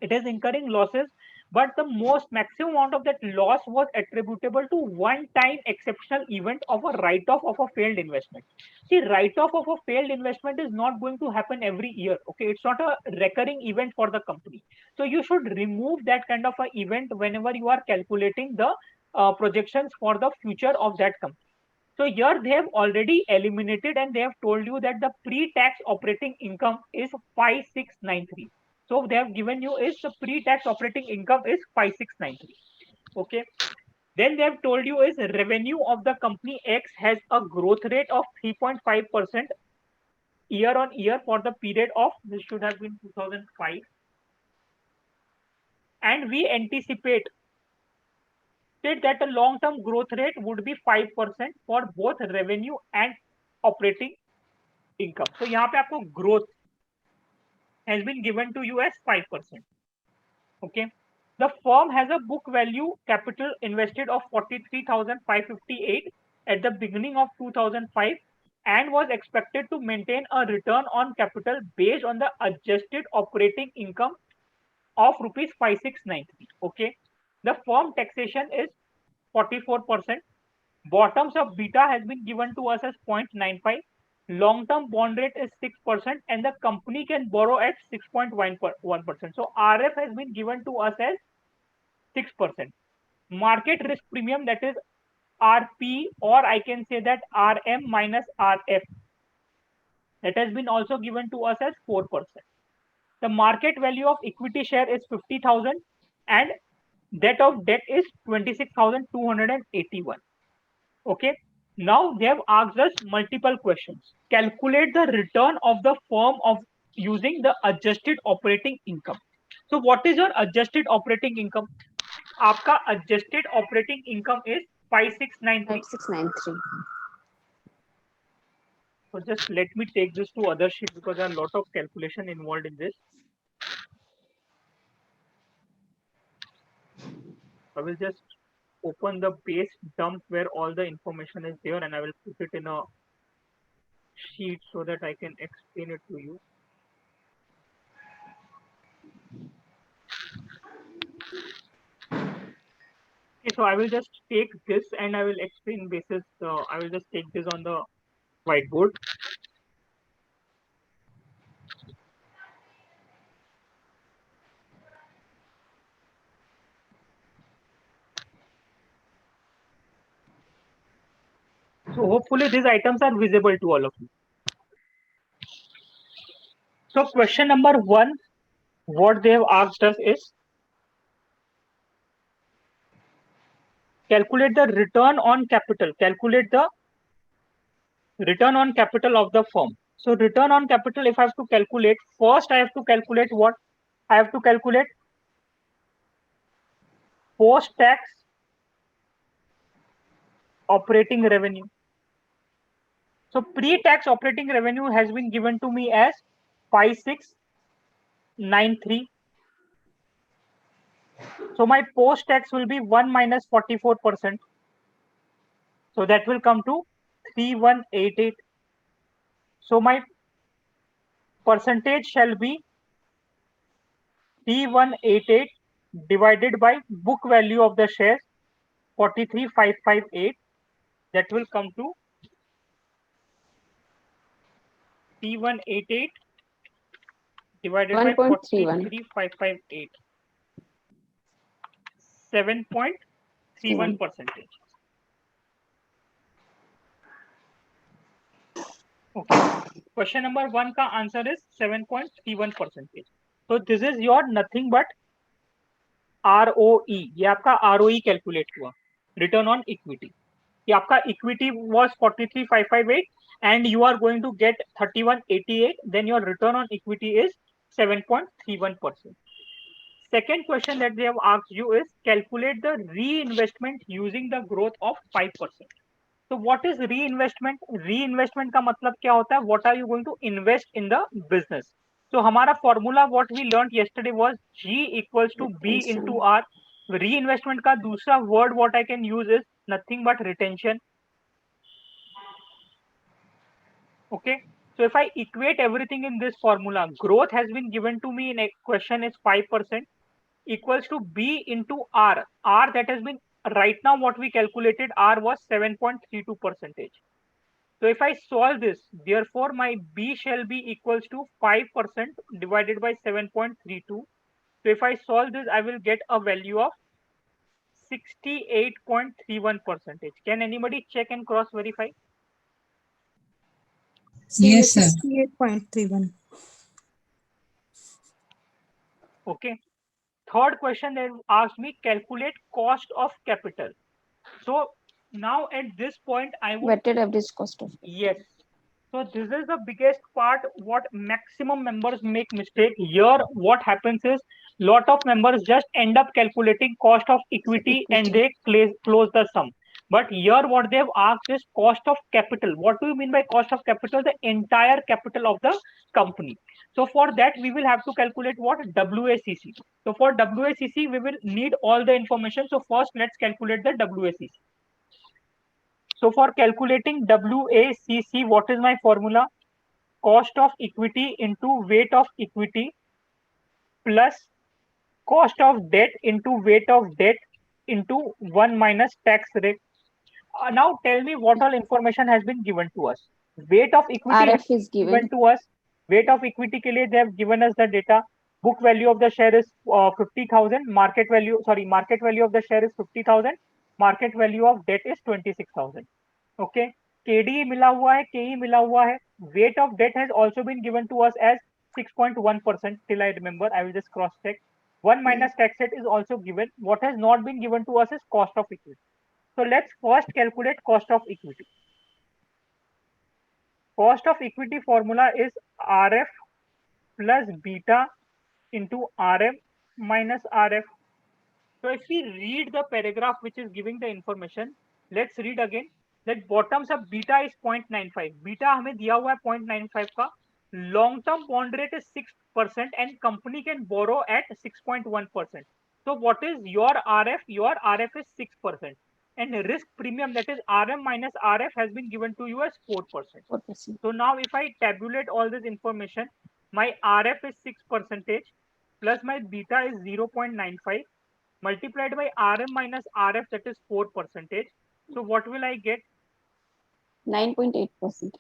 It is incurring losses but the maximum amount of that loss was attributable to one-time exceptional event of a write-off of a failed investment. See, write-off of a failed investment is not going to happen every year. Okay, it's not a recurring event for the company. So you should remove that kind of an event whenever you are calculating the projections for the future of that company. So here they have already eliminated and they have told you that the pre-tax operating income is 5693. So they have given you is the pre-tax operating income is 5693. Okay. Then they have told you is revenue of the company X has a growth rate of 3.5% year on year for the period of, this should have been 2005. And we anticipate that the long-term growth rate would be 5% for both revenue and operating income. So यहाँ पे आपको growth has been given to you as 5%. Okay. The firm has a book value capital invested of 43,558 at the beginning of 2005 and was expected to maintain a return on capital based on the adjusted operating income of rupees 5693. Okay. The firm taxation is 44%. Bottoms of beta has been given to us as 0.95. Long-term bond rate is 6% and the company can borrow at 6.1%. So RF has been given to us as 6%. Market risk premium, that is RP, or I can say that RM minus RF, that has been also given to us as 4%. The market value of equity share is 50,000 and that of debt is 26,281. Okay. Now they have asked us multiple questions. Calculate the return of the firm of using the adjusted operating income. So what is your adjusted operating income? Aapka adjusted operating income is 5693. 5693. So just let me take this to other sheet because there are a lot of calculation involved in this. I will just open the base dump where all the information is there and I will put it in a sheet so that I can explain it to you. Okay, so I will just take this and I will explain basis. I will just take this on the whiteboard. So hopefully these items are visible to all of you. So question number 1, what they have asked us is calculate the return on capital. Calculate the return on capital of the firm. So return on capital, if I have to calculate, first I have to calculate what? I have to calculate post-tax operating revenue. So pre-tax operating revenue has been given to me as 5693. So my post-tax will be 1 minus 44%. So that will come to 3188. So my percentage shall be 3188 divided by book value of the shares 43558. That will come to 3188 divided by 43558. 7.31%. Okay. Question number 1 का answer is 7.31%. So this is your nothing but ROE. ये आपका ROE calculate हुआ. Return on equity. ये आपका equity was 43,558 and you are going to get 3188. Then your return on equity is 7.31%. Second question that they have asked you is calculate the reinvestment using the growth of 5%. So what is reinvestment? Reinvestment का मतलब क्या होता है? What are you going to invest in the business? So हमारा formula what we learned yesterday was G equals to B into R. Reinvestment का दूसरा word what I can use is nothing but retention. Okay. So if I equate everything in this formula, growth has been given to me in a question is 5%. equals to B into R. R that has been right now what we calculated R was 7.32%. So if I solve this, therefore my B shall be equals to 5% divided by 7.32. So if I solve this, I will get a value of 68.31%. Can anybody check and cross verify? Yes, sir. 68.31. Okay. Third question they asked me, calculate cost of capital. So now at this point I would Weighted average cost of. yes. So this is the biggest part what maximum members make mistake. Here what happens is lot of members just end up calculating cost of equity and they close the sum. But here what they've asked is cost of capital. What do you mean by cost of capital? The entire capital of the company. So for that we will have to calculate what? WACC. So for WACC we will need all the information. So first let's calculate the WACC. So for calculating WACC, what is my formula? Cost of equity into weight of equity plus cost of debt into weight of debt into 1 minus tax rate. Now tell me what all information has been given to us. Weight of equity RF is given to us. Weight of equity ke liye they have given us the data. Book value of the share is 50,000. Market value of the share is 50,000. Market value of debt is 26,000. Okay. KDE मिला हुआ है, KE मिला हुआ है. Weight of debt has also been given to us as 6.1% till I remember. I will just cross check. 1 minus tax rate is also given. What has not been given to us is cost of equity. So let's first calculate cost of equity. Cost of equity formula is RF plus beta into RM minus RF. So if we read the paragraph which is giving the information, let's read again. That bottom sub beta is 0.95. Beta हमें दिया हुआ है 0.95 का. Long term bond rate is 6% and company can borrow at 6.1%. So what is your RF? Your RF is 6%. And risk premium, that is RM minus RF, has been given to you as 4%. 4%. So now if I tabulate all this information, my RF is 6% plus my beta is 0.95 multiplied by RM minus RF, that is 4%. So what will I get? 9.8%.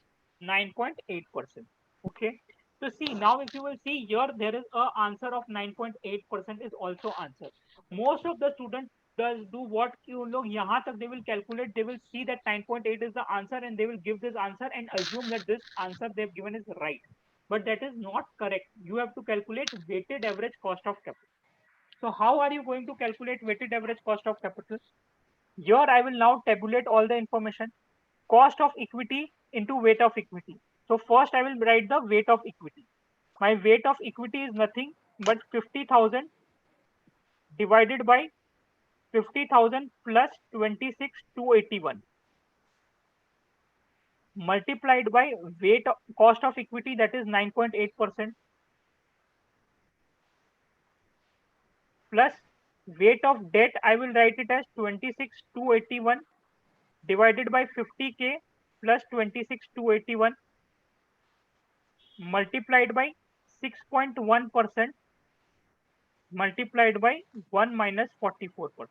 9.8%. Okay. So see, now if you will see here, there is a answer of 9.8% is also answer. Most of the students does do what you know, yahan tak they will calculate, they will see that 9.8 is the answer and they will give this answer and assume that this answer they've given is right. But that is not correct. You have to calculate weighted average cost of capital. So how are you going to calculate weighted average cost of capital? Here I will now tabulate all the information. Cost of equity into weight of equity. So first I will write the weight of equity. My weight of equity is nothing but 50,000 divided by 50,000 plus 26,281 multiplied by weight of cost of equity, that is 9.8%, plus weight of debt, I will write it as 26,281 divided by 50K plus 26,281 multiplied by 6.1% multiplied by 1 minus 44%.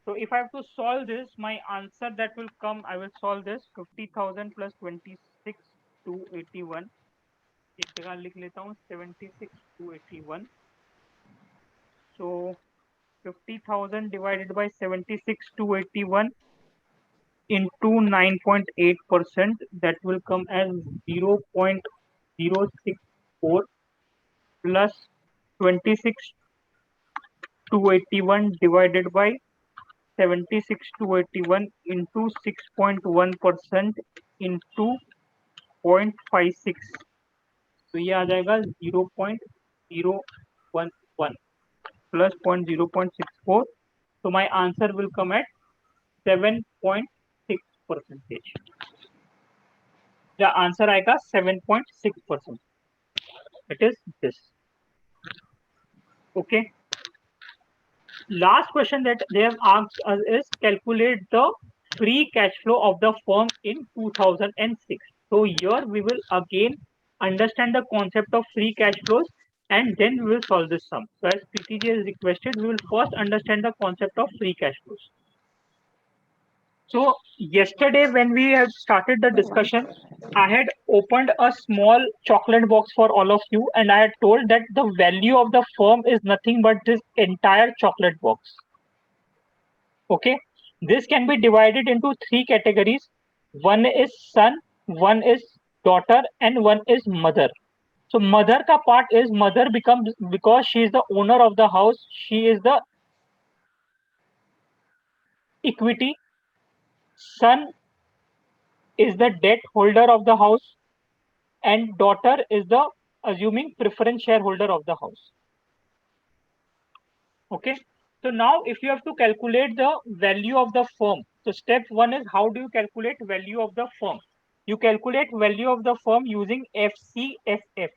So if I have to solve this, my answer that will come, I will solve this 50,000 plus 26,281. एक जगह लिख लेता हूँ 76,281. So 50,000 divided by 76,281 into 9.8%, that will come as 0.064 plus 26,281 divided by 76,281 into 6.1% into 0.56. तो ये आ जाएगा 0.011 plus 0.64. So my answer will come at 7.6%. The answer आएगा 7.6%. It is this. Okay. Last question that they have asked us is calculate the free cash flow of the firm in 2006. So here we will again understand the concept of free cash flows. and then we will solve this sum. So as PTG has requested, we will first understand the concept of free cash flows. So yesterday when we had started the discussion, I had opened a small chocolate box for all of you, and I had told that the value of the firm is nothing but this entire chocolate box. Okay, this can be divided into three categories. One is son, one is daughter, and one is mother. So mother ka part is mother becomes, because she is the owner of the house, she is the equity. Son is the debt holder of the house, and daughter is the assuming preference shareholder of the house. Okay. So now if you have to calculate the value of the firm, so step one is how do you calculate value of the firm? You calculate value of the firm using FCFF.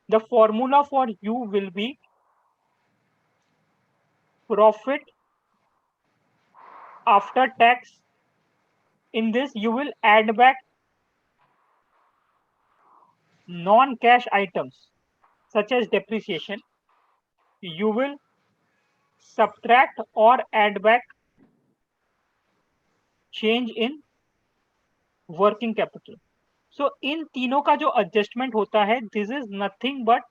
The formula for you will be profit after tax. In this, you will add back non-cash items such as depreciation. You will subtract or add back change in working capital. So इन तीनों का जो adjustment होता है, this is nothing but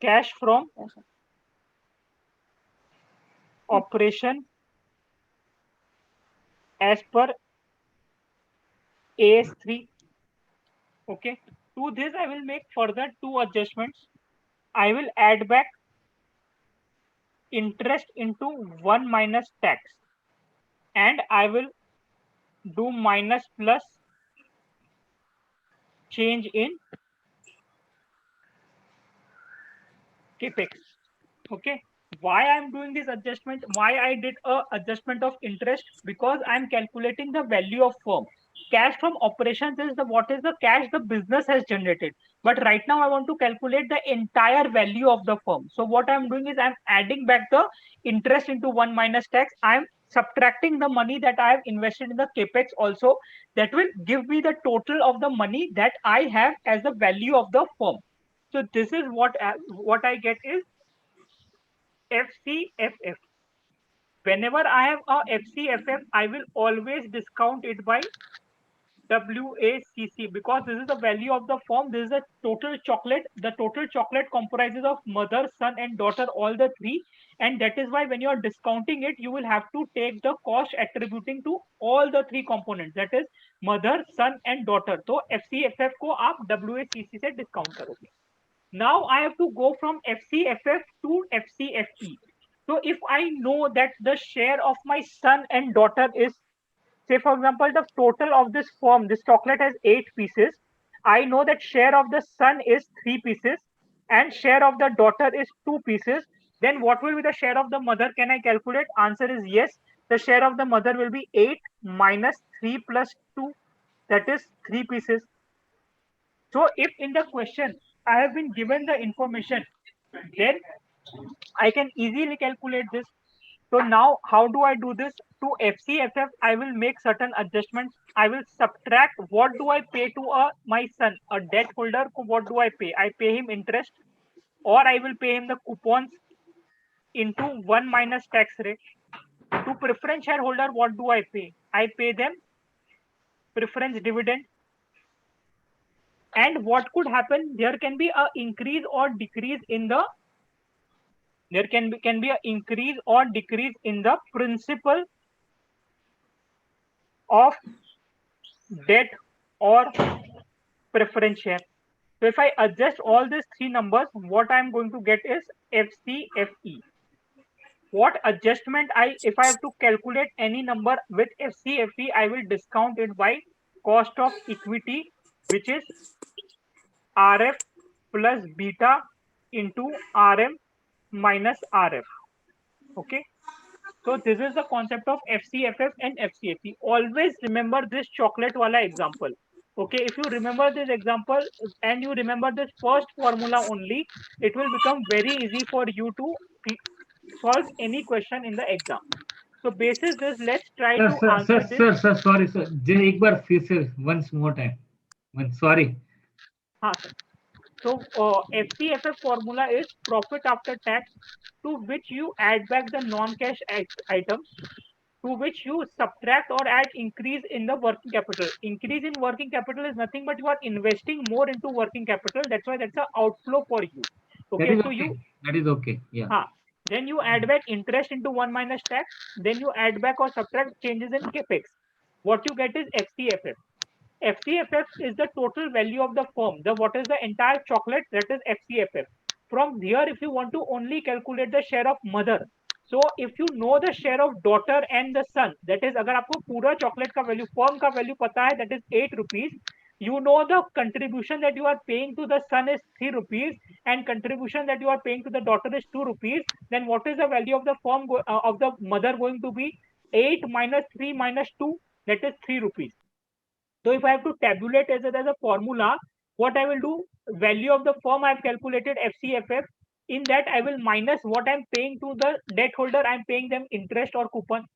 cash from operation as per AS3. Okay. To this, I will make further two adjustments. I will add back interest into 1 minus tax, and I will do minus plus change in capex. Okay. Why I am doing this adjustment? Why I did a adjustment of interest? Because I am calculating the value of firm. Cash from operations is the what is the cash the business has generated. But right now I want to calculate the entire value of the firm. So what I'm doing is I'm adding back the interest into 1 minus tax. I'm subtracting the money that I have invested in the capex also. That will give me the total of the money that I have as the value of the firm. So this is what I get is FCFF. Whenever I have a FCFF, I will always discount it by WACC, because this is the value of the firm. This is the total chocolate. The total chocolate comprises of mother, son, and daughter, all the three. And that is why when you are discounting it, you will have to take the cost attributing to all the three components. That is mother, son, and daughter. So FCFF को आप WACC से discount करोगे. Now I have to go from FCFF to FCFE. So if I know that the share of my son and daughter is, say for example, the total of this firm, this chocolate has 8 pieces. I know that share of the son is 3 pieces and share of the daughter is 2 pieces. Then what will be the share of the mother? Can I calculate? Answer is yes. The share of the mother will be 8 minus 3 plus 2. That is 3 pieces. So if in the question I have been given the information, then I can easily calculate this. So now how do I do this? To FCFF, I will make certain adjustments. I will subtract what do I pay to my son, a debt holder. What do I pay? I pay him interest, or I will pay him the coupons into 1 minus tax rate. To preference shareholder, what do I pay? I pay them preference dividend. And what could happen? There can be an increase or decrease in the increase or decrease in the principal of debt or preference share. So if I adjust all these three numbers, what I'm going to get is FCFE. What adjustment if I have to calculate any number with FCFE, I will discount it by cost of equity, which is RF plus beta into RM minus RF. Okay. So this is the concept of FCFF and FCFE. Always remember this chocolate wala example. Okay. If you remember this example and you remember this first formula only, it will become very easy for you to solve any question in the exam. So basis this, let's try to answer this. Sir, sorry, sir. Just एक बार फिर से once more time. Sorry. हाँ sir. So FCFF formula is profit after tax, to which you add back the non-cash items, to which you subtract or add increase in the working capital. Increase in working capital is nothing but you are investing more into working capital. That's why that's an outflow for you. Okay, so that is okay. Yeah. Then you add back interest into 1 minus tax. Then you add back or subtract changes in capex. What you get is FCFF. FCFF is the total value of the firm. What is the entire chocolate? That is FCFF. From here, if you want to only calculate the share of mother, so if you know the share of daughter and the son, that is, अगर आपको पूरा chocolate का value, firm का value पता है, that is 8 rupees. You know the contribution that you are paying to the son is 3 rupees, and contribution that you are paying to the daughter is 2 rupees. Then what is the value of the firm of the mother going to be? 8 minus 3 minus 2, that is 3 rupees. So if I have to tabulate as a formula, what I will do, value of the firm I have calculated FCFF. In that I will minus what I am paying to the debt holder. I am paying them interest or coupon.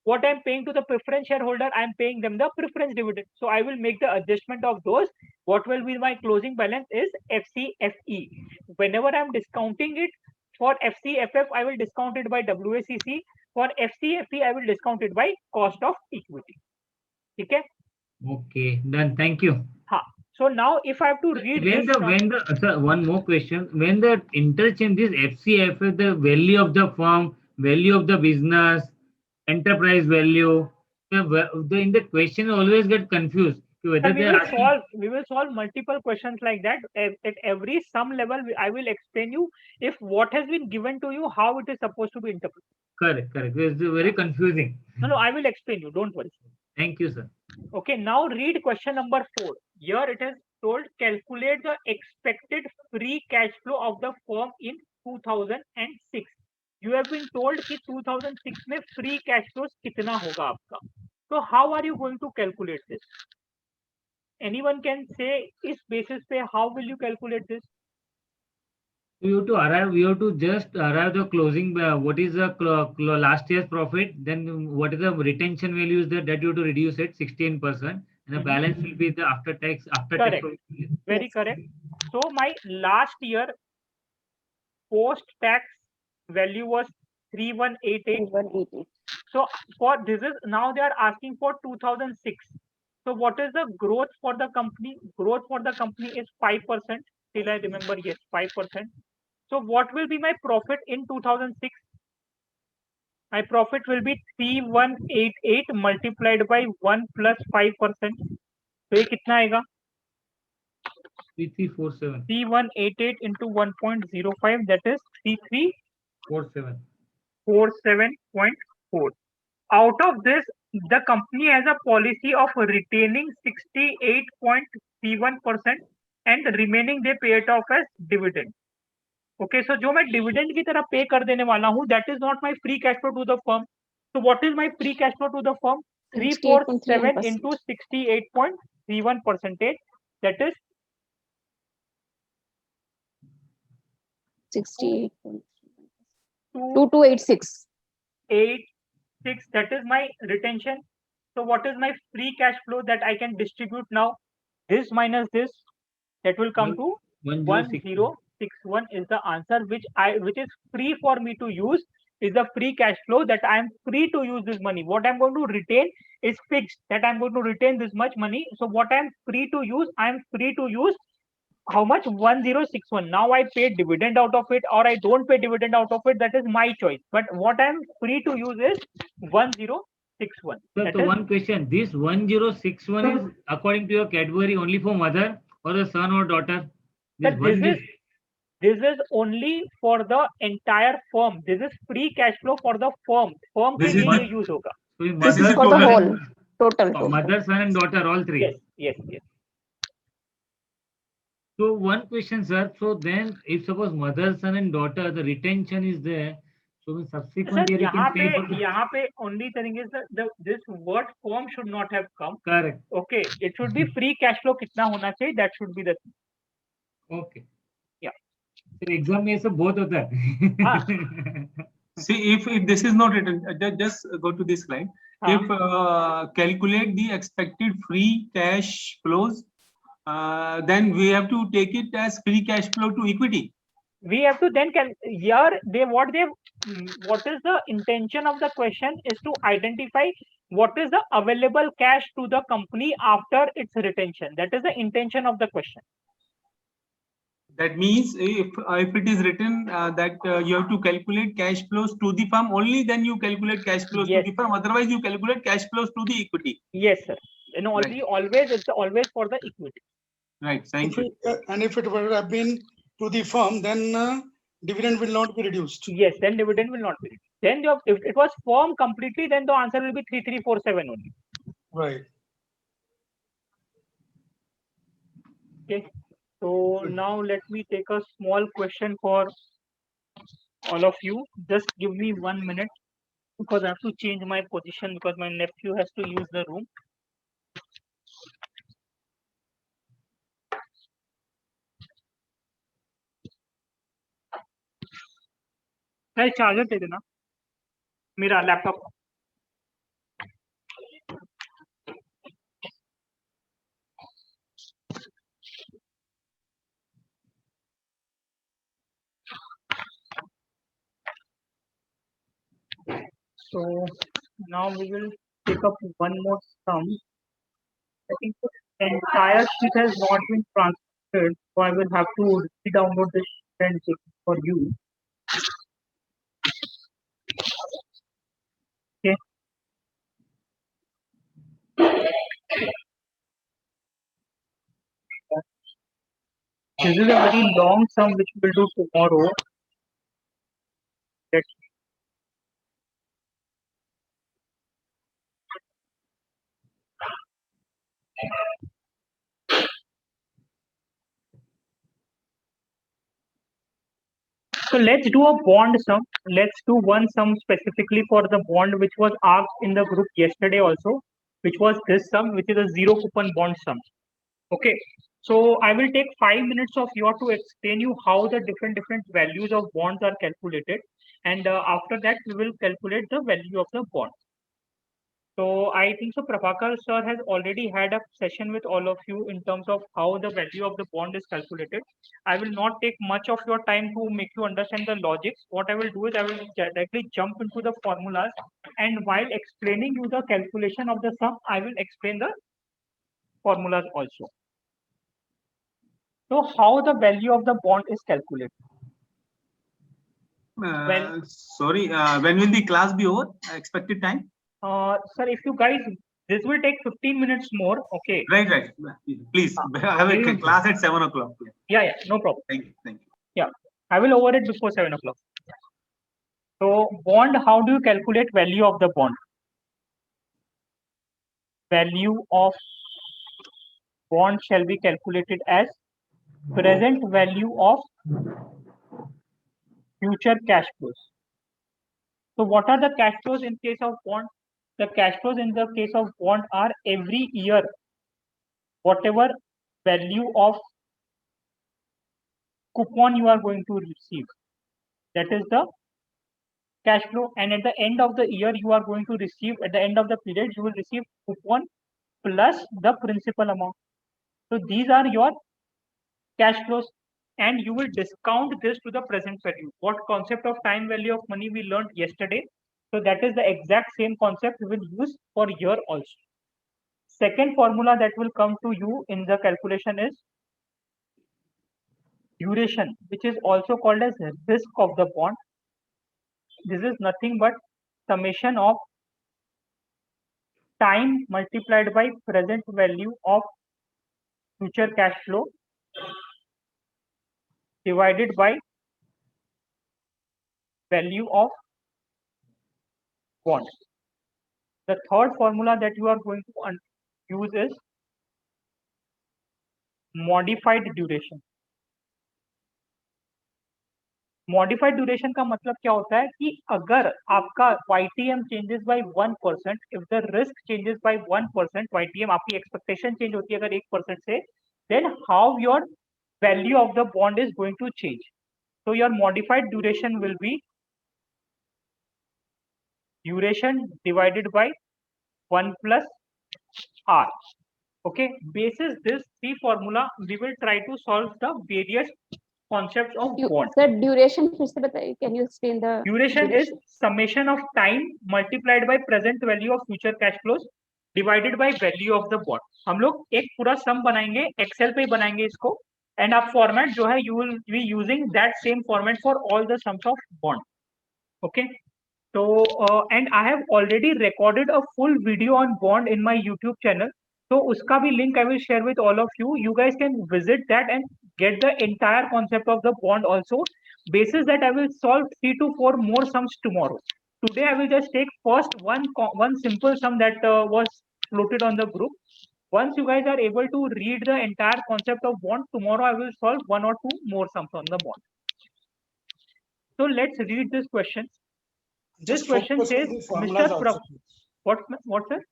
What I am paying to the preference shareholder, I am paying them the preference dividend. So I will make the adjustment of those. What will be my closing balance is FCFE. Whenever I am discounting it, for FCFF I will discount it by WACC. For FCFE I will discount it by cost of equity. Okay. Okay, done. Thank you. So now if I have to read sir, one more question. When the interchange is FCFF, the value of the firm, value of the business, enterprise value, in the question always get confused. Whether we will solve multiple questions like that. At every sum level, I will explain you if what has been given to you, how it is supposed to be interpreted. Correct. It's very confusing. No, I will explain you. Don't worry. Thank you, sir. Okay, now read question number 4. Here it is told, calculate the expected free cash flow of the firm in 2006. You have been told कि 2006 में free cash flows कितना होगा आपका. So how are you going to calculate this? Anyone can say इस basis पे how will you calculate this? We have to just arrive the closing, what is the last year's profit, then what is the retention values that you have to reduce it 16%, and the balance will be the after tax. Correct. Very correct. So my last year post tax value was 3188. So for this is now they are asking for 2006. So what is the growth for the company? Growth for the company is 5%. Still I remember, yes, 5%. So what will be my profit in 2006? My profit will be 3188 multiplied by 1 plus 5%. So ये कितना आएगा? 3347. 3188 into 1.05, that is 3347. 47.4. Out of this, the company has a policy of retaining 68.31% and the remaining they pay it off as dividend. Okay, so जो मैं dividend की तरह pay कर देने वाला हूँ, that is not my free cash flow to the firm. So what is my free cash flow to the firm? 347 into 68.31%. That is 2286. 86. That is my retention. So what is my free cash flow that I can distribute now? This minus this, that will come to 1061 is the answer, which is free for me to use, is the free cash flow that I am free to use this money. What I'm going to retain is fixed, that I'm going to retain this much money. So what I'm free to use, I'm free to use how much? 1061. Now I pay dividend out of it or I don't pay dividend out of it, that is my choice. But what I'm free to use is 1061. So one question, this 1061 is according to your category only for mother or the son or daughter? This is only for the entire firm. This is free cash flow for the firm. Firm के लिए use होगा. This is for the whole total. Mother, son, and daughter, all three. Yes. So one question, sir. So then, if suppose mother, son, and daughter, the retention is there. So in subsequent year, यहाँ पे only thing is that this word firm should not have come. Correct. Okay, it should be free cash flow कितना होना चाहिए. That should be the thing. Okay. Yeah. So exam में सब बहुत होता है. See, if this is not written, just go to this slide. If calculate the expected free cash flows then we have to take it as free cash flow to equity. We have to then what is the intention of the question is to identify what is the available cash to the company after its retention. That is the intention of the question. That means if it is written that you have to calculate cash flows to the firm, only then you calculate cash flows to the firm. Otherwise, you calculate cash flows to the equity. Yes, sir. And always it's always for the equity. Right. Thank you. And if it would have been to the firm, then dividend will not be reduced. Yes, then dividend will not be reduced. Then if it was firm completely, then the answer will be 3347 only. Right. Okay. So now let me take a small question for all of you. Just give me 1 minute because I have to change my position because my nephew has to use the room. Charger दे देना मेरा laptop. So now we will take up one more sum. I think the entire sheet has not been transferred, so I will have to re-download this sheet and check it for you. Okay. This is a very long sum which we will do tomorrow. So let's do a bond sum. Let's do one sum specifically for the bond which was asked in the group yesterday also, which was this sum, which is a zero coupon bond sum. Okay. So I will take 5 minutes of yours to explain you how the different values of bonds are calculated. And after that, we will calculate the value of the bond. So I think so Prabhakar sir has already had a session with all of you in terms of how the value of the bond is calculated. I will not take much of your time to make you understand the logics. What I will do is I will directly jump into the formulas, and while explaining you the calculation of the sum, I will explain the formulas also. So how the value of the bond is calculated? Sorry, when will the class be over? Expected time? Sir, if you guys, this will take 15 minutes more. Okay. Right. Please, I have a class at 7 o'clock. Yeah, no problem. Thank you. Yeah, I will over it before 7 o'clock. So bond, how do you calculate value of the bond? Value of bond shall be calculated as present value of future cash flows. So what are the cash flows in case of bond? The cash flows in the case of bond are every year, whatever value of coupon you are going to receive. That is the cash flow. And at the end of the year, you are going to receive, at the end of the period, you will receive coupon plus the principal amount. So these are your cash flows, and you will discount this to the present value. What concept of time value of money we learned yesterday? So that is the exact same concept we will use for here also. Second formula that will come to you in the calculation is duration, which is also called as risk of the bond. This is nothing but summation of time multiplied by present value of future cash flow divided by value of bond. The third formula that you are going to use is modified duration. Modified duration का मतलब क्या होता है कि अगर आपका YTM changes by 1%, if the risk changes by 1%, YTM आपकी expectation change होती है अगर 1% से, then how your value of the bond is going to change. So your modified duration will be duration divided by 1 plus R. Okay, basis this three formula, we will try to solve the various concepts of bond. Sir, duration फिर से बताइए. Can you explain the Duration is summation of time multiplied by present value of future cash flows divided by value of the bond. हम लोग एक पूरा sum बनाएंगे, Excel पे बनाएंगे इसको, and आप format जो है you will be using that same format for all the sums of bond. Okay. So and I have already recorded a full video on bond in my YouTube channel. So उसका भी link I will share with all of you. You guys can visit that and get the entire concept of the bond also. Basis that I will solve 3 to 4 more sums tomorrow. Today I will just take first one simple sum that was floated on the group. Once you guys are able to read the entire concept of bond, tomorrow I will solve 1 or 2 more sums on the bond. So let's read this question. This question says, Mr. What sir?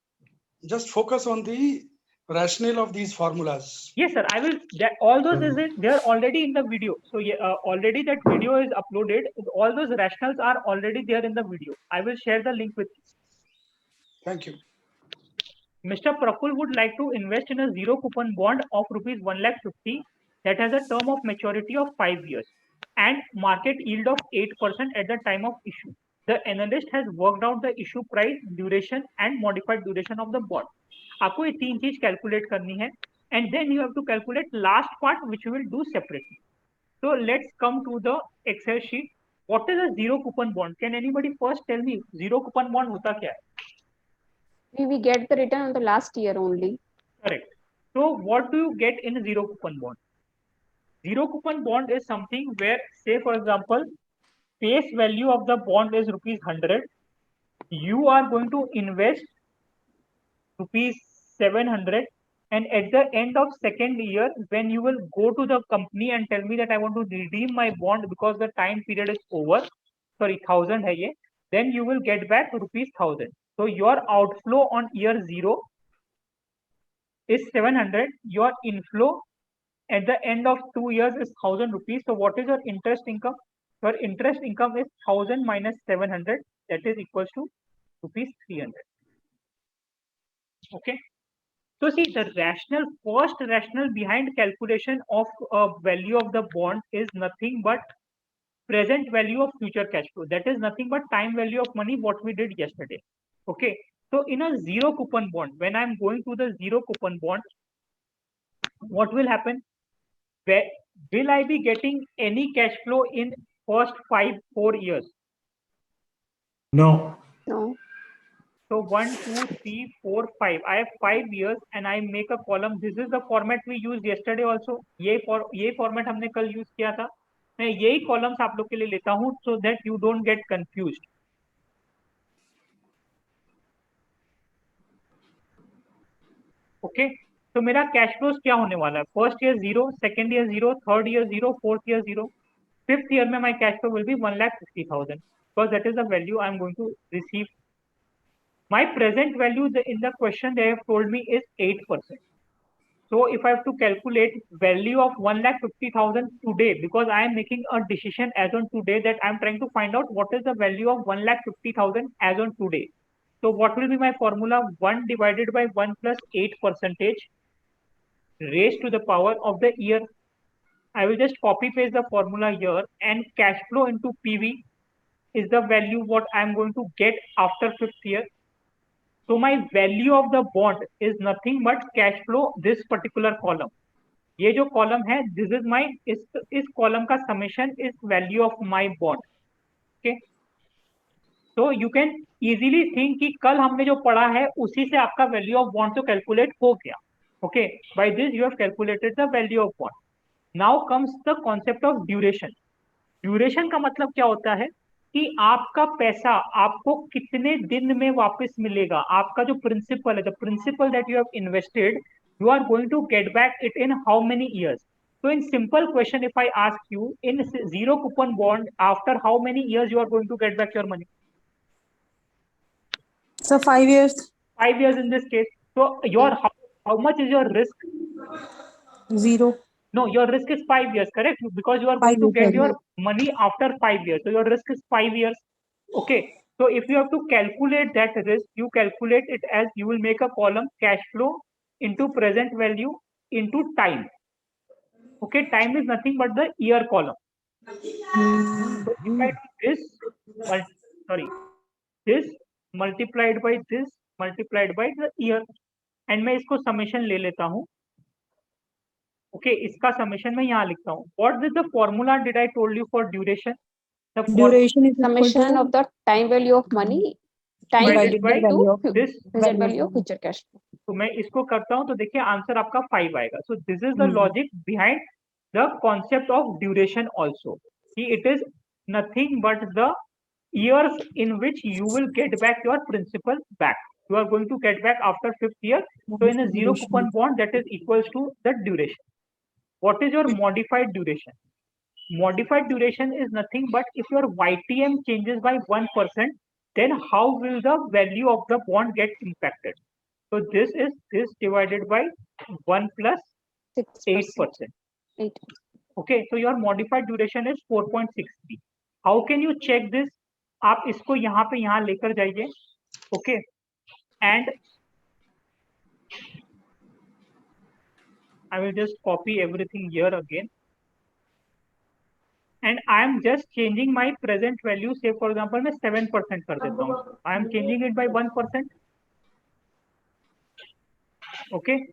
Just focus on the rationale of these formulas. Yes, sir. I will. All those is it. They are already in the video. So already that video is uploaded. All those rationales are already there in the video. I will share the link with you. Thank you. Mr. Praful would like to invest in a zero coupon bond of rupees 1,50,000 that has a term of maturity of 5 years and market yield of 8% at the time of issue. The analyst has worked out the issue price, duration and modified duration of the bond. आपको ये तीन चीज calculate करनी है and then you have to calculate last part which we will do separately. So let's come to the Excel sheet. What is a zero coupon bond? Can anybody first tell me zero coupon bond होता क्या है? we get the return on the last year only. Correct. So what do you get in a zero coupon bond? Zero coupon bond is something where, say for example, face value of the bond is rupees 100. You are going to invest rupees 700, and at the end of second year, when you will go to the company and tell me that I want to redeem my bond because the time period is over, sorry, 1000 hai ye, then you will get back rupees 1000. So your outflow on year 0 is 700. Your inflow at the end of 2 years is 1000 rupees. So what is your interest income? Your interest income is 1000 minus 700, that is equals to rupees 300. Okay. So see, the first rationale behind calculation of value of the bond is nothing but present value of future cash flow. That is nothing but time value of money, what we did yesterday. Okay. So in a zero coupon bond, when I'm going to the zero coupon bond, what will happen? Will I be getting any cash flow in first 4 years? No. No. So 1, 2, 3, 4, 5. I have 5 years and I make a column. This is the format we used yesterday also. ये format हमने कल use किया था. मैं यही columns आप लोग के लिए लेता हूँ so that you don't get confused. Okay. तो मेरा cash flows क्या होने वाला है? First year 0, second year 0, third year 0, fourth year 0. Fifth year में my cash flow will be 1,50,000 because that is the value I am going to receive. My present value in the question they have told me is 8%. So if I have to calculate value of 1,50,000 today, because I am making a decision as on today that I am trying to find out what is the value of 1,50,000 as on today. So what will be my formula? 1 divided by 1 plus 8% raised to the power of the year. I will just copy paste the formula here, and cash flow into PV is the value what I am going to get after 5th year. So my value of the bond is nothing but cash flow, this particular column. ये जो column है, this is my इस column का summation is value of my bond. Okay. So you can easily think कि कल हमने जो पढ़ा है उसी से आपका value of bond तो calculate हो गया. Okay. By this you have calculated the value of bond. Now comes the concept of duration. Duration का मतलब क्या होता है कि आपका पैसा आपको कितने दिन में वापस मिलेगा. आपका जो प्रिंसिपल है, the principal that you have invested, you are going to get back it in how many years? So in simple question, if I ask you, in zero coupon bond, after how many years you are going to get back your money? So 5 years. 5 years in this case. So your how much is your risk? 0. No, your risk is 5 years, correct? Because you are going to get your money after 5 years. So your risk is 5 years. Okay. So if you have to calculate that risk, you calculate it as you will make a column cash flow into present value into time. Okay, time is nothing but the year column. So if I do this, this multiplied by this multiplied by the year, and मैं इसको summation ले लेता हूँ. Okay, इसका summation मैं यहाँ लिखता हूँ. What is the formula did I told you for duration? The Duration is Summation of the time value of money, time divided by value of this. present value of future cash flow. तो मैं इसको करता हूँ तो देखिए answer आपका 5 आएगा. So this is the logic behind the concept of duration also. It is nothing but the years in which you will get back your principal back. You are going to get back after 5th year. So in a zero coupon bond, that is equals to the duration. What is your modified duration? Modified duration is nothing but if your YTM changes by 1%, then how will the value of the bond get impacted? So this is this divided by 1 plus 8%. 8. Okay, so your modified duration is 4.63. How can you check this? आप इसको यहाँ पे यहाँ लेकर जाइए. Okay, and I will just copy everything here again. And I am just changing my present value. Say for example, मैं 7% कर देता हूँ. I am changing it by 1%. Okay.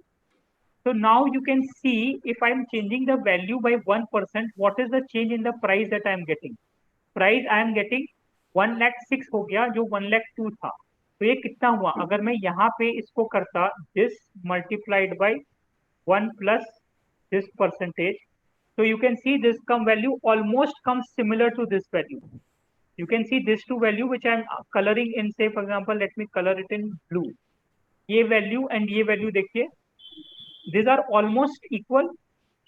So now you can see if I am changing the value by 1%, what is the change in the price that I am getting? Price I am getting 1,06,000 हो गया जो 1,02,000 था. तो ये कितना हुआ? अगर मैं यहाँ पे इसको करता this multiplied by 1 plus this percentage. So you can see this value almost comes similar to this value. You can see this two value which I am coloring in, say for example, let me color it in blue. ये value and ये value देखिए. These are almost equal,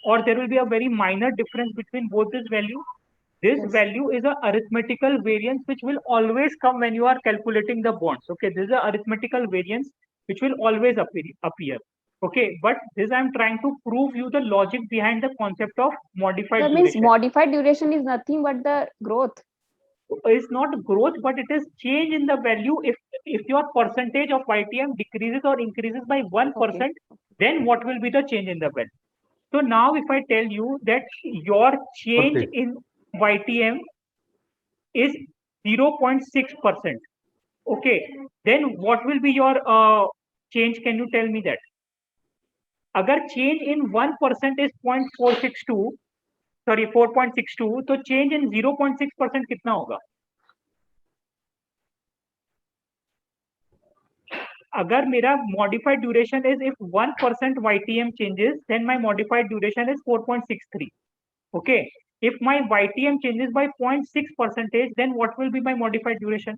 or there will be a very minor difference between both this value. This value is a arithmetical variance which will always come when you are calculating the bonds. Okay, this is a arithmetical variance which will always appear. Okay, but this I am trying to prove you the logic behind the concept of modified That duration. means modified duration is nothing but the growth. It's not growth, but it is change in the value. If your percentage of YTM decreases or increases by 1%, then what will be the change in the value? So now if I tell you that your change in YTM is 0.6%, okay, then what will be your change? Can you tell me that? अगर change in 1% is 0.462, sorry 4.62, तो change in 0.6% कितना होगा? अगर मेरा modified duration is if 1% YTM changes, then my modified duration is 4.63. Okay, if my YTM changes by 0.6%, then what will be my modified duration?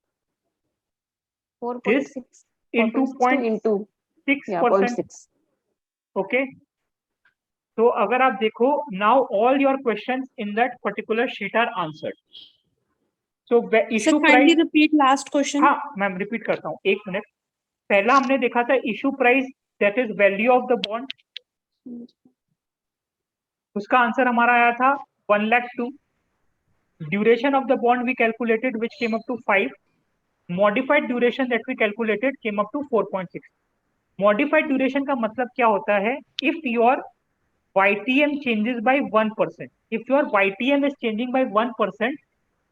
4.6 into 0.6%. Okay. So अगर आप देखो, now all your questions in that particular sheet are answered. So issue price. Kindly repeat last question. हाँ, ma'am repeat करता हूँ. एक minute. पहला हमने देखा था issue price, that is value of the bond. उसका आंसर हमारा आया था 1,02,000. Duration of the bond we calculated, which came up to 5. Modified duration that we calculated came up to 4.6. Modified duration का मतलब क्या होता है? If your YTM changes by 1%, if your YTM is changing by 1%,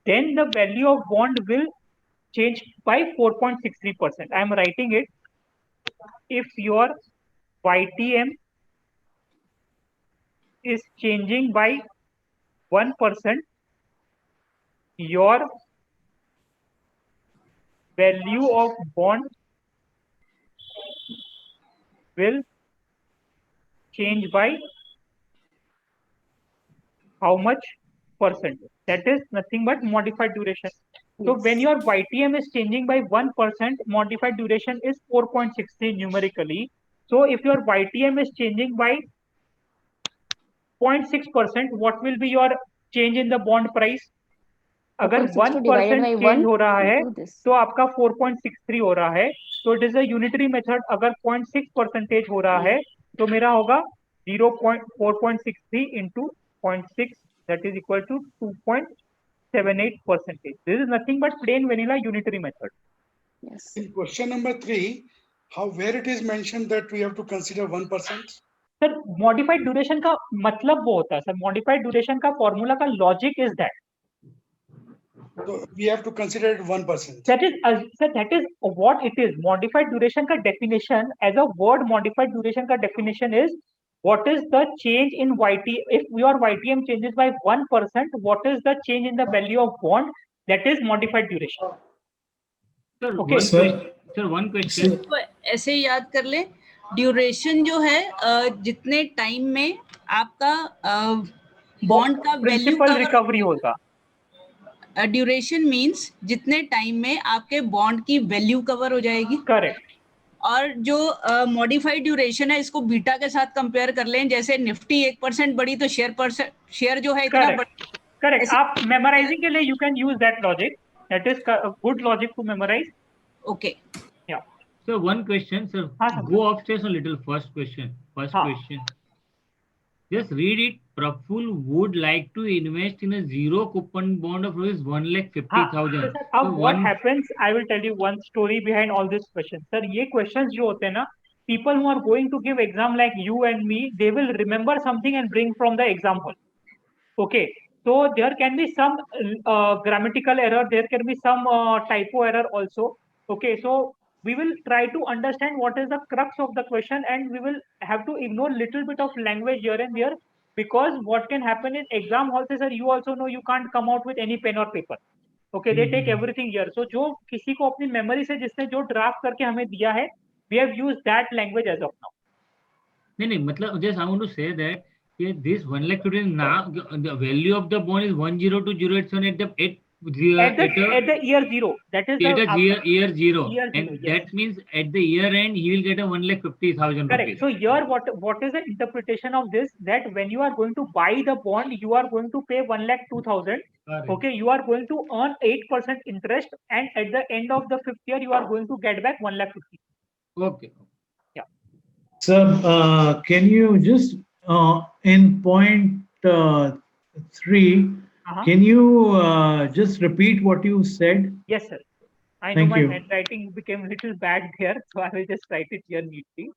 then the value of bond will change by 4.63%. I am writing it. If your YTM is changing by 1%, your value of bond will change by how much percent? That is nothing but modified duration. So when your YTM is changing by 1%, modified duration is 4.63 numerically. So if your YTM is changing by 0.6%, what will be your change in the bond price? अगर 1% change हो रहा है तो आपका 4.63 हो रहा है. तो it is a unitary method. अगर 0.6% हो रहा है तो मेरा होगा 4.63 into 0.6, that is equal to 2.78%. This is nothing but plain vanilla unitary method. Yes. In question number 3, where it is mentioned that we have to consider 1%? Sir modified duration का मतलब वो होता है सर, मॉडिफाइड ड्यूरेशन का formula का logic is that So we have to consider it 1%. that is what it is. Modified duration का definition as a word, modified duration का definition is what is the change in YT, if your YTM changes by 1%, what is the change in the value of bond, that is modified duration. Sir, Okay. Sir, one question. तो ऐसे याद कर ले, duration जो है जितने time में आपका बॉन्ड का वैल्यू प्रिंसिपल रिकवरी होगा. ड्यूरेशन मींस जितने टाइम में आपके बॉन्ड की वैल्यू कवर हो जाएगी. करेक्ट. और जो मॉडिफाइड ड्यूरेशन है इसको बीटा के साथ कंपेयर कर लें, जैसे निफ्टी 1% बढ़ी तो शेयर जो है इतना करेक्ट. आप मेमोराइजिंग के लिए you can use that logic, that is good logic to memorise. Okay. So one question, sir. Go upstairs a little. First question. Just read it. Praful would like to invest in a zero coupon bond of rupees 1,50,000. What happens? I will tell you one story behind all these questions. Sir, ये questions जो होते हैं ना, people who are going to give exam like you and me, they will remember something and bring from the exam hall. Okay. So there can be some grammatical error. There can be some typo error also. Okay. So we will try to understand what is the crux of the question, and we will have to ignore little bit of language here and there, because what can happen in exam halls, sir, you also know you can't come out with any pen or paper. Okay, they take everything here. So जो किसी को अपनी memory से जिसने जो draft करके हमें दिया है, we have used that language as of now. नहीं मतलब just I want to say that this 1 lakh today now the value of the bond is 102,087 at the year zero. That is year zero. And yes. That means at the year end he will get a 1,50,000 correct rupees. So here what is the interpretation of this, that when you are going to buy the bond, you are going to pay 1,02,000. Okay, you are going to earn 8% interest, and at the end of the 5th year you are going to get back 1,50,000. Okay. Yeah. Sir, can you just in point 3, can you just repeat what you said? Yes, sir. I Thank know my you. handwriting became a little bad here, so I will just write it here neatly.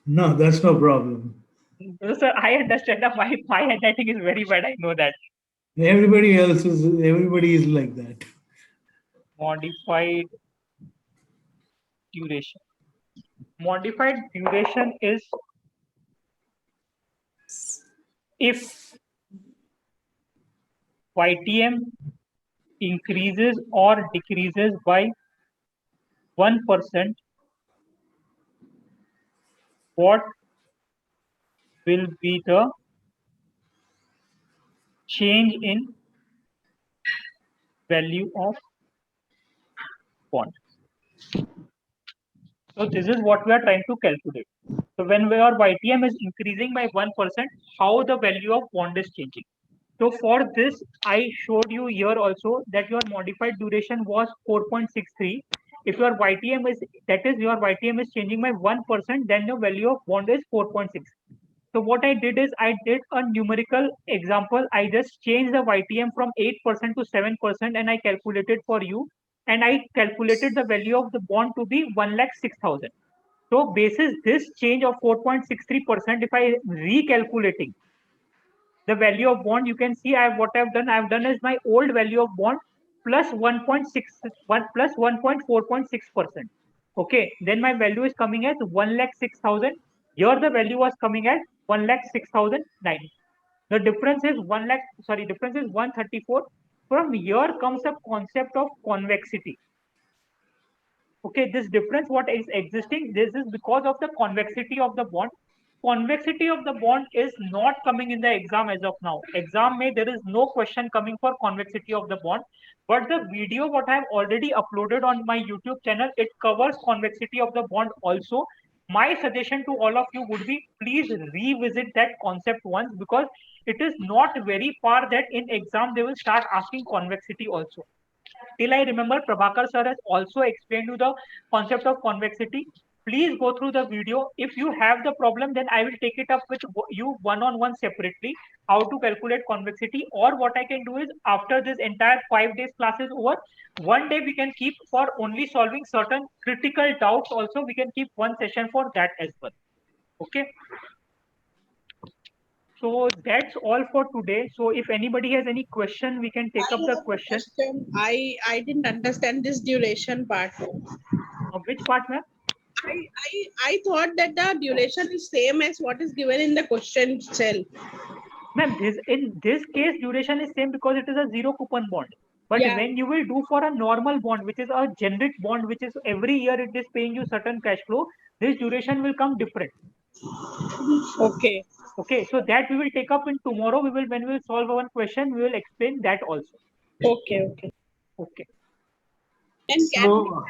No, that's no problem. No, sir, I understand that my handwriting is very bad. I know that. Everybody is like that. Modified duration. Modified duration is if YTM increases or decreases by 1%, what will be the change in value of bond? So this is what we are trying to calculate. So when your YTM is increasing by 1%, how the value of bond is changing? So for this, I showed you here also that your modified duration was 4.63. If your YTM is, that is your YTM is changing by 1%, then your value of bond is 4.6. So what I did is I did a numerical example. I just changed the YTM from 8% to 7%, and I calculated for you. And I calculated the value of the bond to be 1,06,000. So basis this change of 4.63%, if I recalculating the value of bond, you can see what I've done is my old value of bond plus 1.6 plus 1.4.6%. Okay, then my value is coming as 1,06,000. Here the value was coming at 1,06,009. The difference is 134. From here comes the concept of convexity. Okay, this difference what is existing, this is because of the convexity of the bond. Convexity of the bond is not coming in the exam as of now. Exam may there is no question coming for convexity of the bond, but the video what I have already uploaded on my YouTube channel, it covers convexity of the bond also. My suggestion to all of you would be, please revisit that concept once, because it is not very far that in exam they will start asking convexity also. Till I remember, Prabhakar sir has also explained you the concept of convexity. Please go through the video. If you have the problem, then I will take it up with you one-on-one separately, how to calculate convexity. Or what I can do is, after this entire 5 days class is over, one day we can keep for only solving certain critical doubts. Also, we can keep one session for that as well. Okay. So that's all for today. So if anybody has any question, we can take up the question. I didn't understand this duration part. Which part, ma'am? I thought that the duration is same as what is given in the question itself. Ma'am, in this case, duration is same because it is a zero coupon bond. But Yeah. when you will do for a normal bond, which is a generic bond, which is every year it is paying you certain cash flow, this duration will come different. Okay. Okay, so that we will take up in tomorrow. When we will solve one question, we will explain that also. Okay. Okay. Okay. And can So,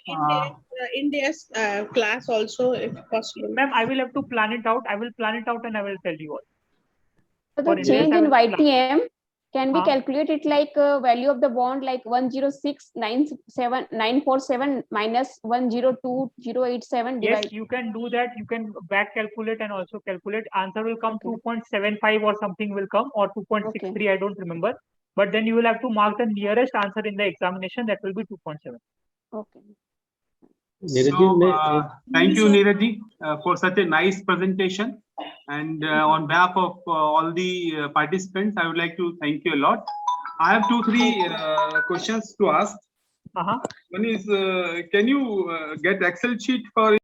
we have India's class also, if possible? Ma'am, I will have to plan it out. I will plan it out and I will tell you all. So For the India's, change I in will plan. YTM, can we Huh? calculate it like value of the bond like 106,947 minus 102,087 Yes, divided? you can do that. You can back calculate and also calculate. Answer will come 2.75 or something will come, or 2.63. I don't remember. But then you will have to mark the nearest answer in the examination. That will be 2.7. Okay. So, thank you, Neeraj ji, for such a nice presentation. And on behalf of all the participants, I would like to thank you a lot. I have 2-3 questions to ask. One is, can you get Excel sheet for